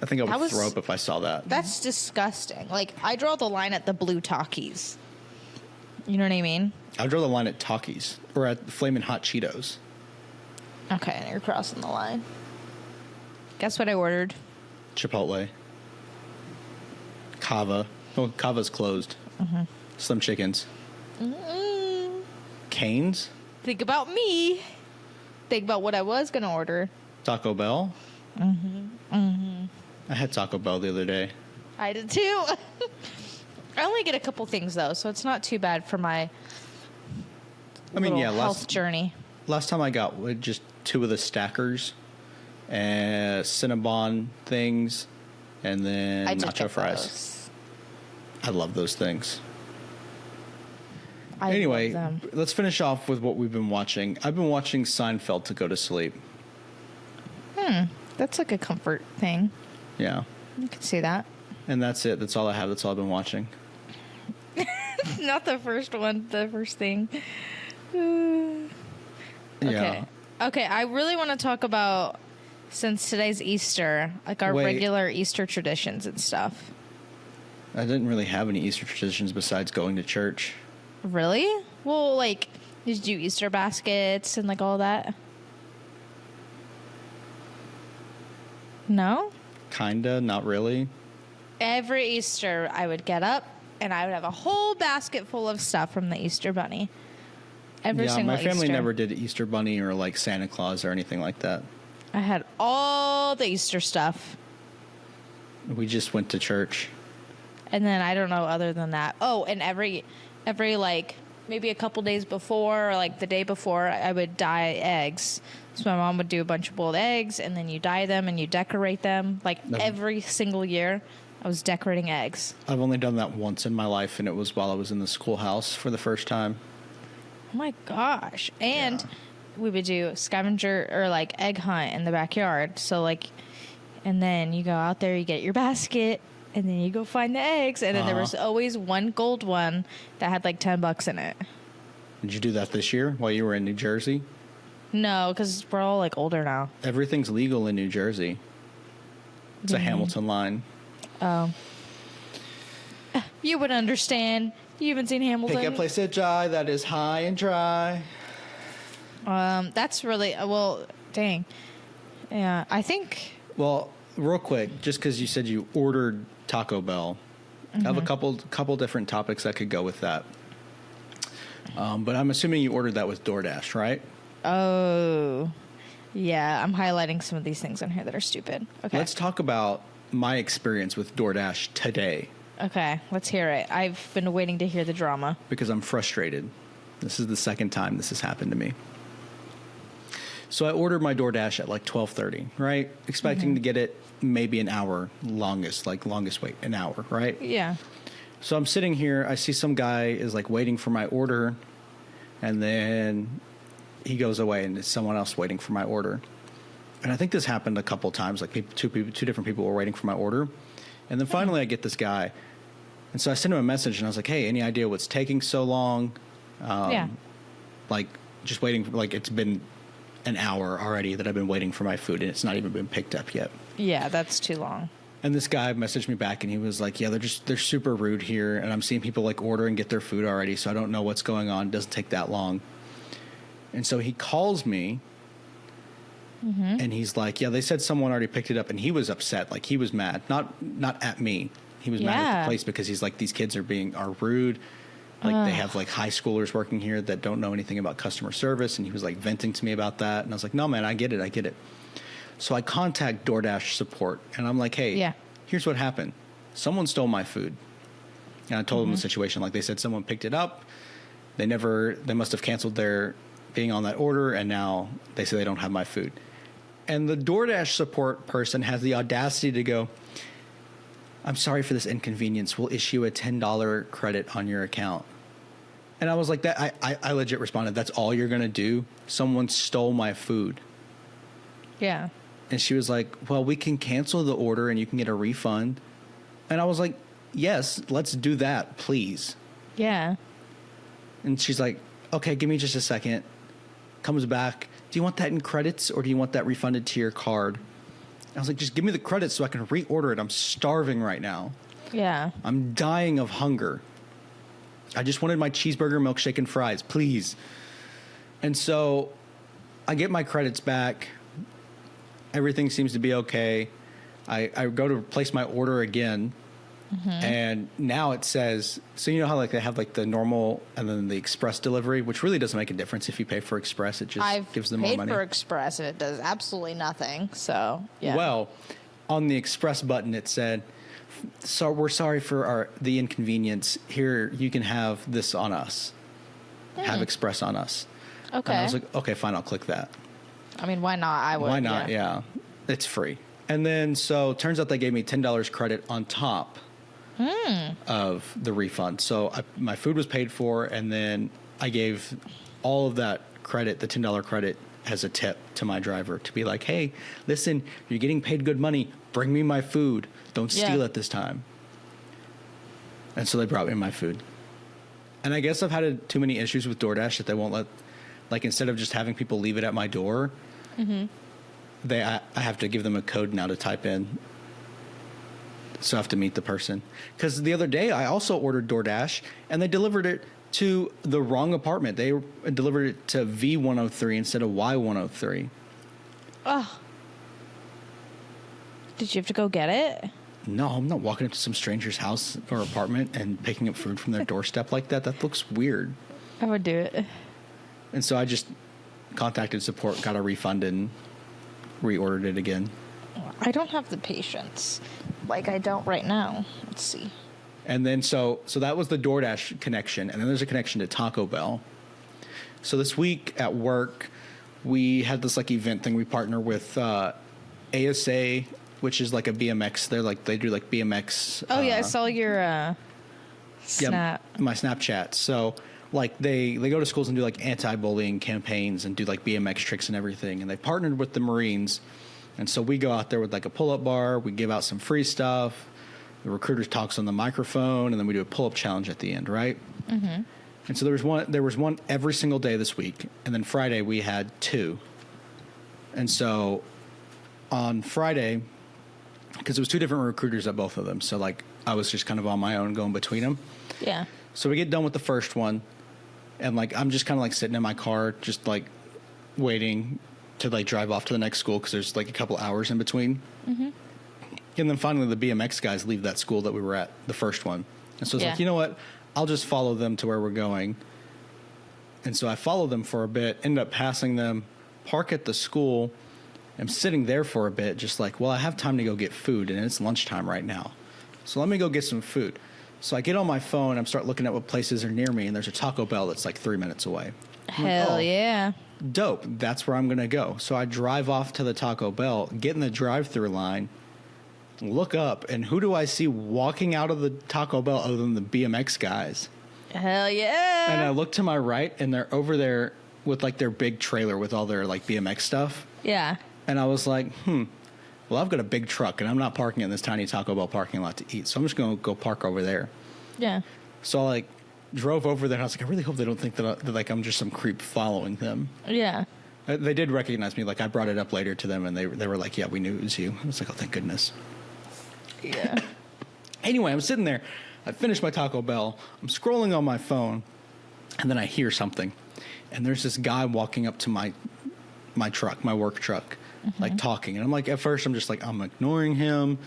I think I would throw up if I saw that. That's disgusting. Like I draw the line at the blue Takis. You know what I mean? I'll draw the line at Takis or at Flamin' Hot Cheetos. Okay, you're crossing the line. Guess what I ordered? Chipotle. Kava. Oh, Kava's closed. Slim Chickens. Cane's? Think about me. Think about what I was going to order. Taco Bell? I had Taco Bell the other day. I did too. I only get a couple things though, so it's not too bad for my health journey. Last time I got just 2 of the stackers and Cinnabon things and then nacho fries. Those. I love those things. Anyway, let's finish off with what we've been watching. I've been watching Seinfeld to go to sleep. That's like a comfort thing. Yeah. You can see that. And that's it. That's all I have. That's all I've been watching. Not the first one, the first thing. Yeah. Okay, I really want to talk about, since today's Easter, like our regular Easter traditions and stuff. I didn't really have any Easter traditions besides going to church. Really? Well, like, did you do Easter baskets and like all that? No? Kinda, not really. Every Easter, I would get up and I would have a whole basket full of stuff from the Easter Bunny. Every single my family Easter. never did Easter Bunny or like Santa Claus or anything like that. I had all the Easter stuff. We just went to church. And then I don't know other than that. Oh, and every like maybe a couple days before or like the day before, I would dye eggs. So my mom would do a bunch of boiled eggs and then you dye them and you decorate them. Like every single year, I was decorating eggs. I've only done that once in my life, and it was while I was in the schoolhouse for the first time. Oh my gosh. And we would do scavenger or like egg hunt in the backyard. So like, and then you go out there, you get your basket, and then you go find the eggs. And then there was always one gold one that had like $10 in it. Did you do that this year while you were in New Jersey? No, because we're all like older now. Everything's legal in New Jersey. It's a Hamilton line. Oh. You would understand. You haven't seen Hamilton. Pick a place to dry that is high and dry. That's really, well, dang. Yeah, I think. Well, real quick, just because you said you ordered Taco Bell, I have a couple different topics that could go with that. But I'm assuming you ordered that with DoorDash, right? Oh, yeah. I'm highlighting some of these things on here that are stupid. Okay. Let's talk about my experience with DoorDash today. Okay, let's hear it. I've been waiting to hear the drama. Because I'm frustrated. This is the second time this has happened to me. So I ordered my DoorDash at like 12:30, right? Expecting to get it maybe an hour, longest wait, an hour, right? Yeah. So I'm sitting here, I see some guy is like waiting for my order, and then he goes away and it's someone else waiting for my order. And I think this happened a couple times, like two different people were waiting for my order. And then finally I get this guy. And so I sent him a message and I was like, hey, any idea what's taking so long? Like just waiting, like it's been an hour already that I've been waiting for my food and it's not even been picked up yet. Yeah, that's too long. And this guy messaged me back and he was like, yeah, they're super rude here. And I'm seeing people like order and get their food already. So I don't know what's going on. It doesn't take that long. And so he calls me and he's like, yeah, they said someone already picked it up. And he was upset. Like he was mad, not at me. He was mad at the place because he's like, these kids are rude. Like they have like high schoolers working here that don't know anything about customer service. And he was like venting to me about that. And I was like, no, man, I get it. So I contact DoorDash support and I'm like, hey, here's what happened. Someone stole my food. And I told them the situation. Like they said, someone picked it up. They must have canceled their being on that order. And now they say they don't have my food. And the DoorDash support person has the audacity to go, I'm sorry for this inconvenience. We'll issue a $10 credit on your account. And I was like, I legit responded, that's all you're going to do? Someone stole my food. Yeah. And she was like, well, we can cancel the order and you can get a refund. And I was like, yes, let's do that, please. Yeah. And she's like, okay, give me just a second. Comes back. Do you want that in credits or do you want that refunded to your card? I was like, just give me the credits so I can reorder it. I'm starving right now. Yeah. I'm dying of hunger. I just wanted my cheeseburger, milkshake, and fries, please. And so I get my credits back. Everything seems to be okay. I go to place my order again, And now it says, so you know how like they have like the normal and then the express delivery, which really doesn't make a difference if you pay for express. It just gives them more money. I've paid for express and it does absolutely nothing. So yeah. Well, on the express button it said, "So we're sorry for the inconvenience. Here you can have this on us. Have express on us." Okay. And I was like, okay, fine, I'll click that. I mean, why not? I would. Why not? Yeah. It's free. And then so it turns out they gave me $10 credit on top of the refund. So my food was paid for, and then I gave all of that credit, the $10 credit, as a tip to my driver to be like, hey, listen, you're getting paid good money. Bring me my food. Don't steal it this time. And so they brought me my food. And I guess I've had too many issues with DoorDash that they won't let, like instead of just having people leave it at my door, I have to give them a code now to type in. So I have to meet the person. Because the other day I also ordered DoorDash and they delivered it to the wrong apartment. They delivered it to V103 instead of Y103. Oh. Did you have to go get it? No, I'm not walking up to some stranger's house or apartment and picking up food from their doorstep like that. That looks weird. I would do it. And so I just contacted support, got a refund, and reordered it again. I don't have the patience. Like I don't right now. Let's see. And then so that was the DoorDash connection. And then there's a connection to Taco Bell. So this week at work, we had this like event thing. We partner with ASA, which is like a BMX. They do like BMX. Oh yeah, I saw your snap. Yeah, my Snapchat. So like they go to schools and do like anti-bullying campaigns and do like BMX tricks and everything. And they partnered with the Marines. And so we go out there with like a pull-up bar. We give out some free stuff. The recruiter talks on the microphone, and then we do a pull-up challenge at the end, right? Mm-hmm. And so there was one every single day this week, and then Friday we had two. And so on Friday, because it was two different recruiters at both of them, so like I was just kind of on my own going between them. Yeah. So we get done with the first one, and like I'm just kind of like sitting in my car, just like waiting to like drive off to the next school because there's like a couple hours in between. Mm-hmm. And then finally the BMX guys leave that school that we were at, the first one. And so I was like, you know what? I'll just follow them to where we're going. And so I followed them for a bit, ended up passing them, park at the school. I'm sitting there for a bit, just like, well, I have time to go get food, and it's lunchtime right now. So let me go get some food. So I get on my phone, I'm start looking at what places are near me, and there's a Taco Bell that's like 3 minutes away. Hell yeah. Dope. That's where I'm going to go. So I drive off to the Taco Bell, get in the drive-thru line, look up, and who do I see walking out of the Taco Bell other than the BMX guys? Hell yeah. And I look to my right, and they're over there with like their big trailer with all their like BMX stuff. Yeah. And I was like, well, I've got a big truck, and I'm not parking in this tiny Taco Bell parking lot to eat, so I'm just going to go park over there. Yeah. So I like drove over there, and I was like, I really hope they don't think that like I'm just some creep following them. Yeah. They did recognize me. Like I brought it up later to them, and they were like, yeah, we knew it was you. I was like, oh, thank goodness. Yeah. Anyway, I'm sitting there. I finished my Taco Bell. I'm scrolling on my phone, and then I hear something. And there's this guy walking up to my truck, my work truck, like talking. And I'm like, at first, I'm just like, I'm ignoring him.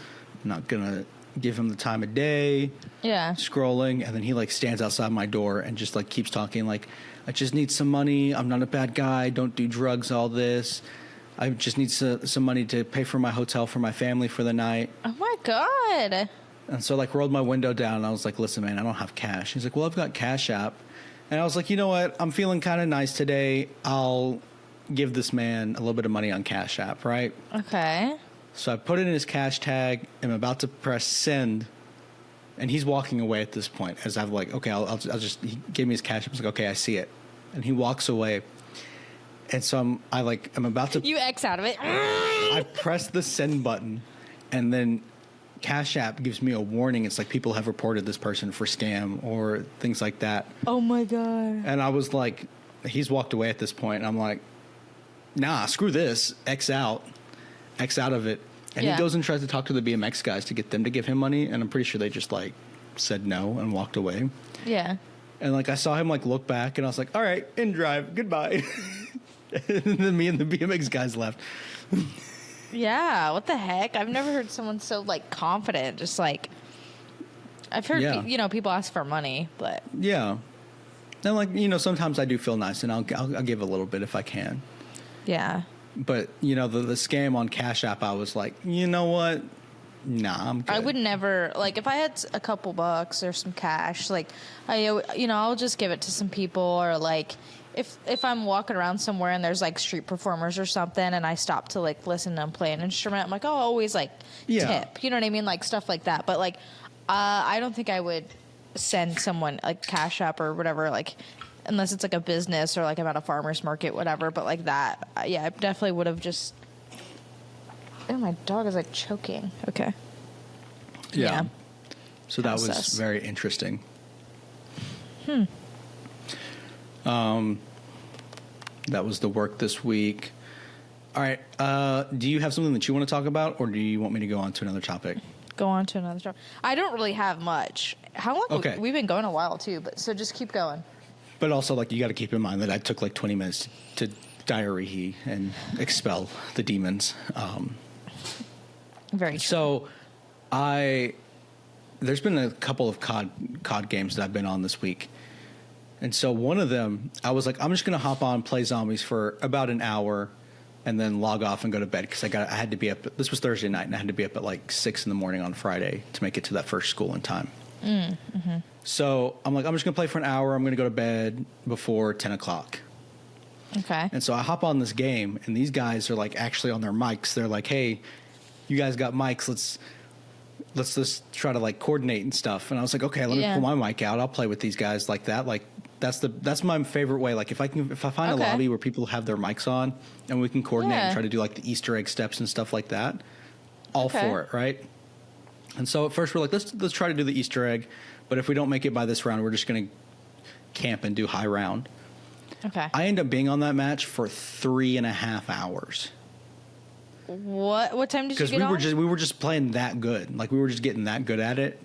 I'm not going to give him the time of day. Yeah. Scrolling. And then he like stands outside my door and just like keeps talking like, I just need some money. I'm not a bad guy. Don't do drugs, all this. I just need some money to pay for my hotel for my family for the night. Oh my God. And so like rolled my window down and I was like, listen, man, I don't have cash. He's like, well, I've got Cash App. And I was like, you know what? I'm feeling kind of nice today. I'll give this man a little bit of money on Cash App, right? Okay. So I put it in his cash tag. I'm about to press send. And he's walking away at this point as I've like, okay, I'll just, he gave me his Cash App. I was like, okay, I see it. And he walks away. And so I'm about to. You X out of it. I press the send button, and then Cash App gives me a warning. It's like people have reported this person for scam or things like that. Oh my God. And I was like, he's walked away at this point. And I'm like, nah, screw this. X out of it. And he goes and tries to talk to the BMX guys to get them to give him money. And I'm pretty sure they just like said no and walked away. Yeah. And like I saw him like look back, and I was like, all right, in drive, goodbye. And then me and the BMX guys left. Yeah, what the heck? I've never heard someone so like confident, just like I've heard, Yeah. people ask for money, but Yeah. And like, sometimes I do feel nice, and I'll give a little bit if I can. yeah. But the scam on Cash App, I was like, you know what? Nah, I'm good. I would never, like, if I had a couple bucks or some cash, like, I'll just give it to some people, or like, if I'm walking around somewhere and there's like street performers or something, and I stop to like listen to them play an instrument, I'm like, oh, I'll always like tip, you know what I mean, like stuff like that. But like, I don't think I would send someone like Cash App or whatever, like, unless it's like a business or like I'm at a farmer's market, whatever. But like that, yeah, I definitely would have just. Oh, my dog is like choking. Okay. Yeah. So that was Process. very interesting. That was the work this week. All right. Do you have something that you want to talk about, or do you want me to go on to another topic? Go on to another topic. I don't really have much. How long? Okay. We've been going a while too, but so just keep going. But also, like, you got to keep in mind that I took like 20 minutes to diarrhea and expel the demons. Very true. So, there's been a couple of COD games that I've been on this week. And so one of them, I was like, I'm just going to hop on, play zombies for about an hour, and then log off and go to bed, because I had to be up. This was Thursday night, and I had to be up at like 6 in the morning on Friday to make it to that first school in time. Mm-hmm. So I'm like, I'm just going to play for an hour. I'm going to go to bed before 10 o'clock. Okay. And so I hop on this game, and these guys are like actually on their mics. They're like, hey, you guys got mics. Let's just try to like coordinate and stuff. And I was like, okay, let me pull my mic out. I'll play with these guys like that. Like that's my favorite way. Like if I find a lobby where people have their mics on and we can coordinate and try to do like the Easter egg steps and stuff like that, all for it, right? And so at first we're like, let's try to do the Easter egg, but if we don't make it by this round, we're just going to camp and do high round. Okay. I end up being on that match for 3.5 hours. What time did you get on? Because we were just playing that good. Like we were just getting that good at it.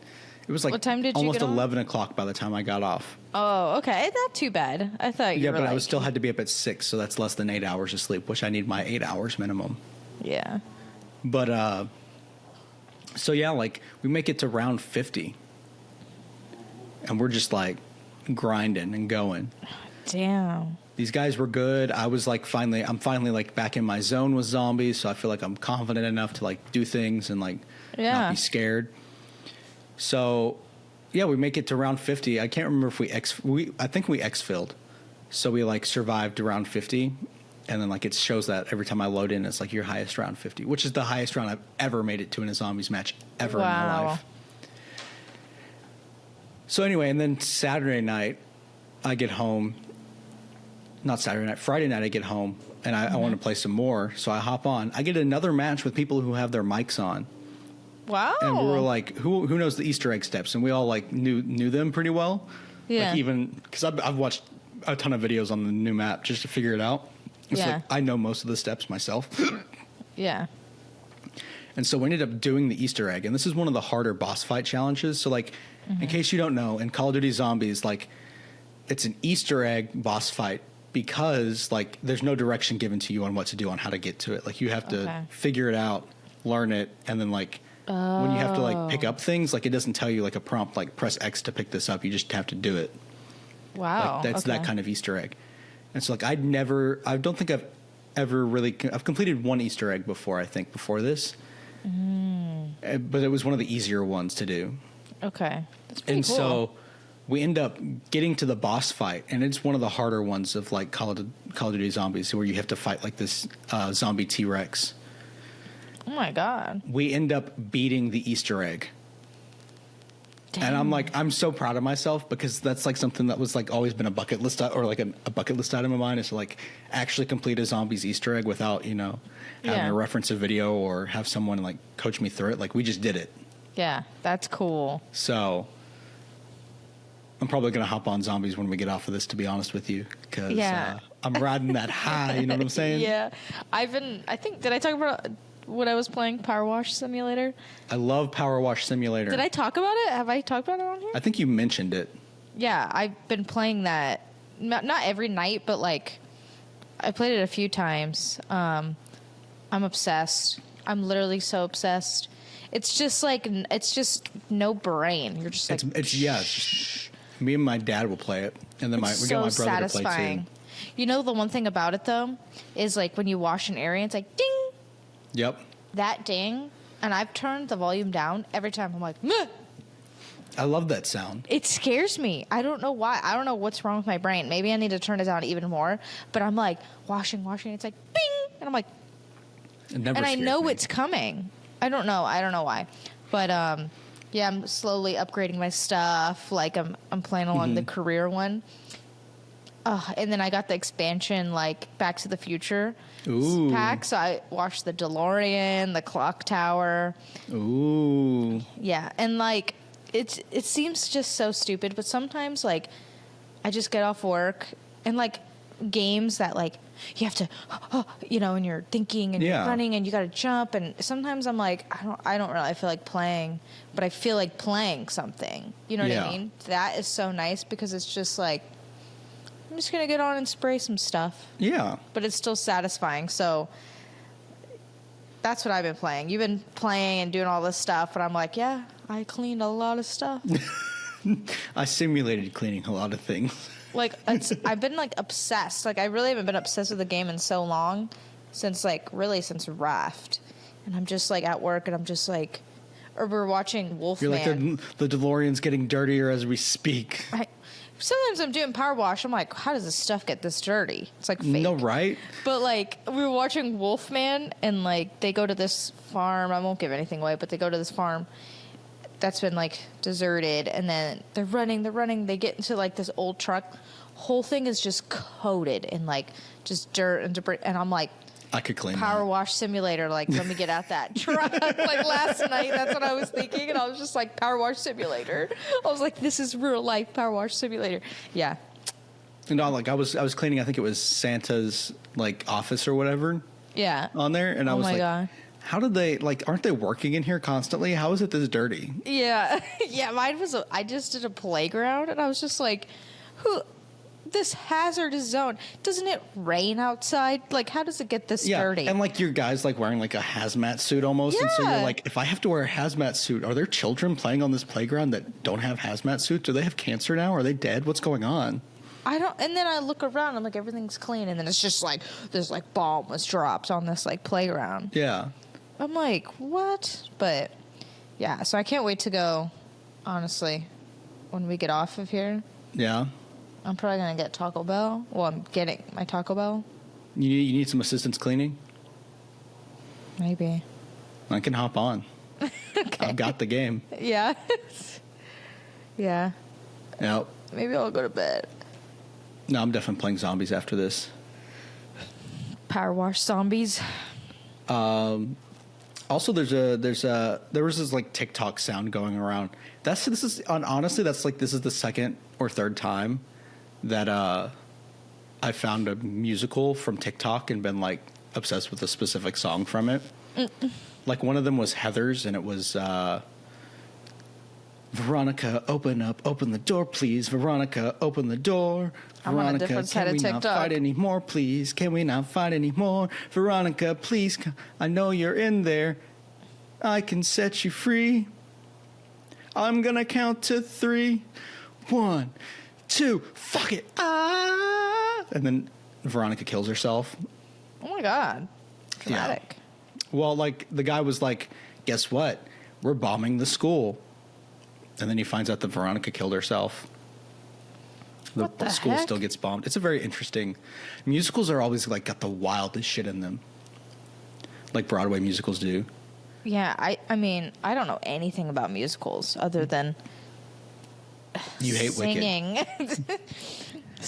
It was like what time did you almost get on? 11 o'clock by the time I got off. Oh, okay. Not too bad. I thought you were but I like, was still had to be up at 6, so that's less than 8 hours of sleep, which I need my 8 hours minimum. Yeah. But so yeah, like we make it to round 50, and we're just like grinding and going. Damn. These guys were good. I was like, I'm finally like back in my zone with zombies, so I feel like I'm confident enough to like do things and like not be scared. So yeah, we make it to round 50. I can't remember if I think we X-filled. So we like survived to round 50, and then like it shows that every time I load in, it's like your highest round 50, which is the highest round I've ever made it to in a zombies match ever in my life. So anyway, and then Saturday night I get home. Not Saturday night, Friday night I get home, and I want to play some more, so I hop on. I get another match with people who have their mics on. Wow. And we were like, who knows the Easter egg steps? And we all like knew them pretty well. Yeah. Like even because I've watched a ton of videos on the new map just to figure it out. It's like I know most of the steps myself. Yeah. And so we ended up doing the Easter egg, and this is one of the harder boss fight challenges. So like, in case you don't know, in Call of Duty Zombies, like it's an Easter egg boss fight, because like there's no direction given to you on what to do, on how to get to it. Like you have to figure it out, learn it, and then like when you have to like pick up things, like it doesn't tell you like a prompt like press X to pick this up. You just have to do it. Wow. Like that's that kind of Easter egg. And so like I don't think I've ever really I've completed one Easter egg before, I think, before this. But it was one of the easier ones to do. Okay. That's pretty And cool. so we end up getting to the boss fight, and it's one of the harder ones of like Call of Duty Zombies, where you have to fight like this zombie T-Rex. Oh my god. We end up beating the Easter egg. Damn. And I'm like, I'm so proud of myself, because that's like something that was like always been a bucket list, or like a bucket list item of mine, is to like actually complete a zombies Easter egg without, having to reference a video or have someone like coach me through it. Like we just did it. Yeah, that's cool. So I'm probably going to hop on zombies when we get off of this, to be honest with you, because I'm riding that high. You know what I'm saying? Yeah. Did I talk about what I was playing, Power Wash Simulator? I love Power Wash Simulator. Did I talk about it? Have I talked about it on here? I think you mentioned it. Yeah, I've been playing that, not every night, but like I played it a few times. I'm obsessed. I'm literally so obsessed. It's just like it's just no brain. You're just like It's just, me and my dad will play it, and then we it's get my so brother to satisfying. play too. You know, the one thing about it though is like when you wash an area, it's like ding. Yep. That ding, and I've turned the volume down every time. I'm like, meh. I love that sound. It scares me. I don't know why. I don't know what's wrong with my brain. Maybe I need to turn it down even more. But I'm like washing. It's like bing, and I'm like, It never and I scares know me. it's coming. I don't know why. But yeah, I'm slowly upgrading my stuff. Like I'm playing along the career one. And then I got the expansion, like Back to the Future Ooh. pack. So I watched the DeLorean, the clock tower. Ooh. Yeah, and like it seems just so stupid, but sometimes like I just get off work and like games that like you have to, and you're thinking and you're running and you got to jump, and sometimes I'm like I don't really feel like playing, but I feel like playing something. You know what I mean? That is so nice because it's just like I'm just gonna get on and spray some stuff. Yeah. But it's still satisfying. So that's what I've been playing. You've been playing and doing all this stuff, but I'm like, yeah, I cleaned a lot of stuff. I simulated cleaning a lot of things. Like I've been like obsessed. Like I really haven't been obsessed with the game in so long, since Raft. And I'm just like at work, and I'm just like, or we're watching Wolfman. You're like the DeLorean's getting dirtier as we speak. Sometimes I'm doing power wash. I'm like, how does this stuff get this dirty? It's like fake. No, right? But like we were watching Wolfman, and like they go to this farm. I won't give anything away, but they go to this farm that's been like deserted, and then they're running. They get into like this old truck. Whole thing is just coated in like just dirt and debris, and I'm like, I could clean power that. wash simulator. Like, let me get out that truck. Like last night, that's what I was thinking, and I was just like, power wash simulator. I was like, this is real life power wash simulator. Yeah. No, like I was cleaning. I think it was Santa's like office or whatever. Yeah. On there, and I was my like, God. how did they like? Aren't they working in here constantly? How is it this dirty? Yeah. Yeah. Mine was. I just did a playground, and I was just like, who? This hazardous zone. Doesn't it rain outside? Like, how does it get this dirty? And like your guy's like wearing like a hazmat suit almost, and so Yeah. you're like, if I have to wear a hazmat suit, are there children playing on this playground that don't have hazmat suits? Do they have cancer now? Are they dead? What's going on? I don't. And then I look around. I'm like, everything's clean, and then it's just like there's like bomb was dropped on this like playground. Yeah. I'm like, what? But yeah, so I can't wait to go. Honestly, when we get off of here, Yeah. I'm probably gonna get Taco Bell. Well, I'm getting my Taco Bell. You need some assistance cleaning? Maybe. I can hop on. Okay. I've got the game. Yeah. Yeah. Yep. Maybe I'll go to bed. No, I'm definitely playing zombies after this. Power wash zombies. Also, there was this like TikTok sound going around. This is honestly this is the second or third time that I found a musical from TikTok and been like obsessed with a specific song from it. Like one of them was Heather's, and it was Veronica, open the door, please. Veronica, open the door. I'm on a Veronica, different side can of we not TikTok. fight anymore, please? Can we not fight anymore? Veronica, please. I know you're in there. I can set you free. I'm gonna count to 3. 1, 2. Fuck it. Ah! And then Veronica kills herself. Oh my God. Dramatic. Well, like the guy was like, "Guess what? We're bombing the school." And then he finds out that Veronica killed herself. What the school heck? still gets bombed. It's a very interesting. Musicals are always like got the wildest shit in them, like Broadway musicals do. Yeah, I mean, I don't know anything about musicals other than You hate Wicked. singing.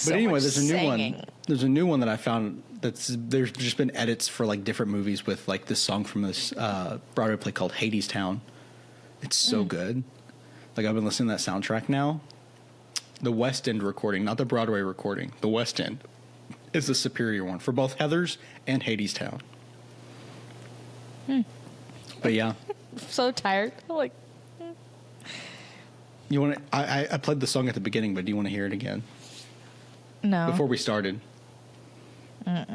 But anyway, there's a new one. There's a new one that I found. There's just been edits for like different movies with like this song from this Broadway play called Hades Town. It's so good. Like I've been listening to that soundtrack now. The West End recording, not the Broadway recording. The West End is the superior one for both Heathers and Hades Town. But yeah, I'm so tired. I'm like, you want to? I played the song at the beginning, but do you want to hear it again no. before we started? Do you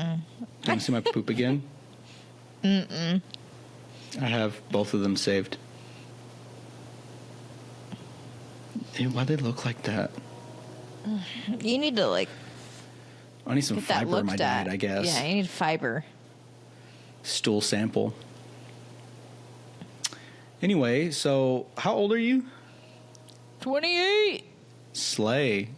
want to see my poop again? I have both of them saved. Dude, why they look like that? You need to like I need some get that fiber in my looked at. diet, I guess. Yeah, you need fiber. Stool sample. Anyway, so how old are you? 28. Slay.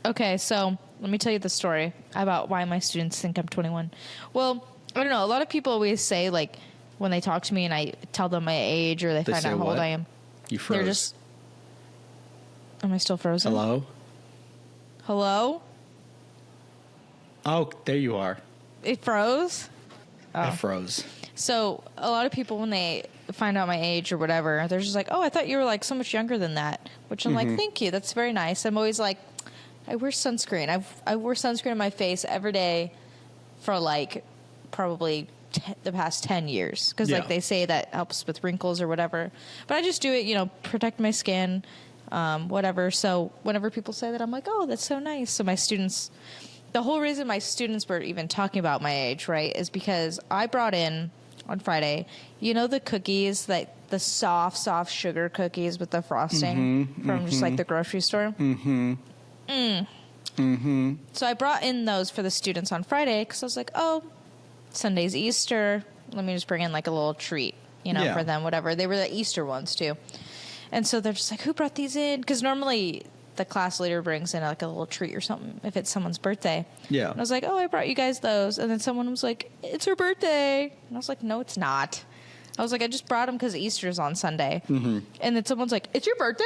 Okay, so let me tell you the story about why my students think I'm 21. Well, I don't know. A lot of people always say, like, when they talk to me and I tell them my age or they find say out how old what? I am. You froze. They're just... Am I still frozen? Hello? Hello? Oh, there you are. It froze? I froze. So a lot of people, when they find out my age or whatever, they're just like, oh, I thought you were like so much younger than that. Which I'm like, thank you. That's very nice. I'm always like, I wear sunscreen. I wear sunscreen on my face every day for like probably the past 10 years. Because like they say that helps with wrinkles or whatever. But I just do it, you know, protect my skin, whatever. So whenever people say that, I'm like, oh, that's so nice. So my students... The whole reason my students were even talking about my age, right, is because I brought in on Friday, you know, the cookies, like the soft sugar cookies with the frosting from just like the grocery store. So I brought in those for the students on Friday because I was like, oh, Sunday's Easter. Let me just bring in like a little treat, you know, for them, whatever. They were the Easter ones too. And so they're just like, who brought these in? Because normally the class leader brings in like a little treat or something if it's someone's birthday. Yeah. And I was like, oh, I brought you guys those. And then someone was like, it's her birthday. And I was like, no, it's not. I was like, I just brought them because Easter's on Sunday. And then someone's like, it's your birthday?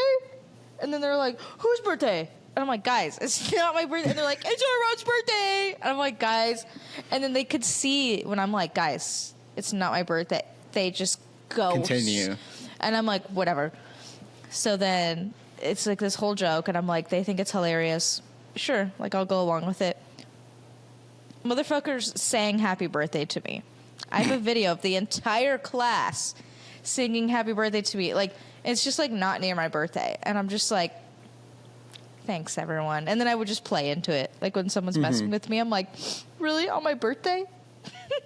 And then they're like, whose birthday? And I'm like, guys, it's not my birthday. And they're like, it's Aaron's birthday. And I'm like, guys. And then they could see when I'm like, guys, it's not my birthday. They just go. Continue. And I'm like, whatever. So then it's like this whole joke. And I'm like, they think it's hilarious. Sure. Like, I'll go along with it. Motherfuckers sang happy birthday to me. I have a video of the entire class singing happy birthday to me. Like, it's just like not near my birthday. And I'm just like, thanks, everyone. And then I would just play into it. Like when someone's messing with me, I'm like, really? On my birthday?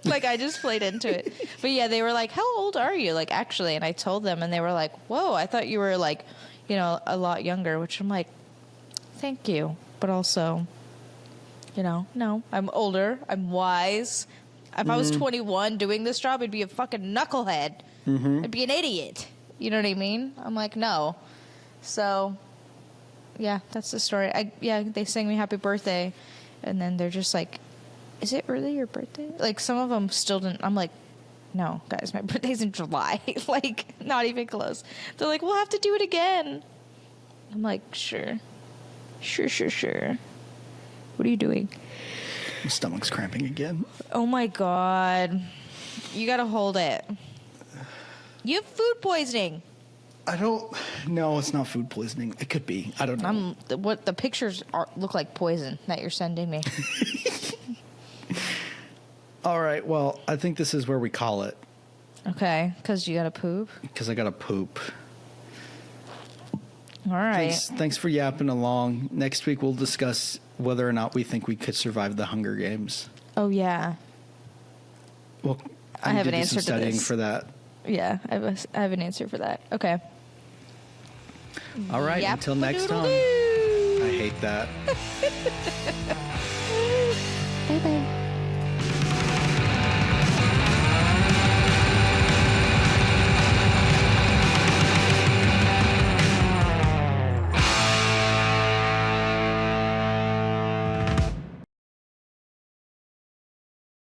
Like I just played into it. But yeah, they were like, how old are you? Like actually. And I told them and they were like, whoa, I thought you were like, you know, a lot younger, which I'm like, thank you. But also, you know, no, I'm older. I'm wise. If I was 21 doing this job, I'd be a fucking knucklehead. I'd be an idiot. You know what I mean? I'm like, no. So, yeah, that's the story. They sang me happy birthday, and then they're just like, is it really your birthday? Like, some of them still didn't. I'm like, no, guys, my birthday's in July. Like, not even close. They're like, we'll have to do it again. I'm like, sure. Sure. What are you doing? My stomach's cramping again. Oh my God. You gotta hold it. You have food poisoning. No, it's not food poisoning. It could be. I don't know. What the pictures look like poison that you're sending me. All right. Well, I think this is where we call it. Okay. Because you gotta poop? Because I gotta poop. All right. Thanks for yapping along. Next week we'll discuss whether or not we think we could survive the Hunger Games. Oh, yeah. Well, I have an answer to studying this. for that. Yeah, I have an answer for that. Okay. All right. Yap Until next time. doodle-doo. I hate that. Bye-bye.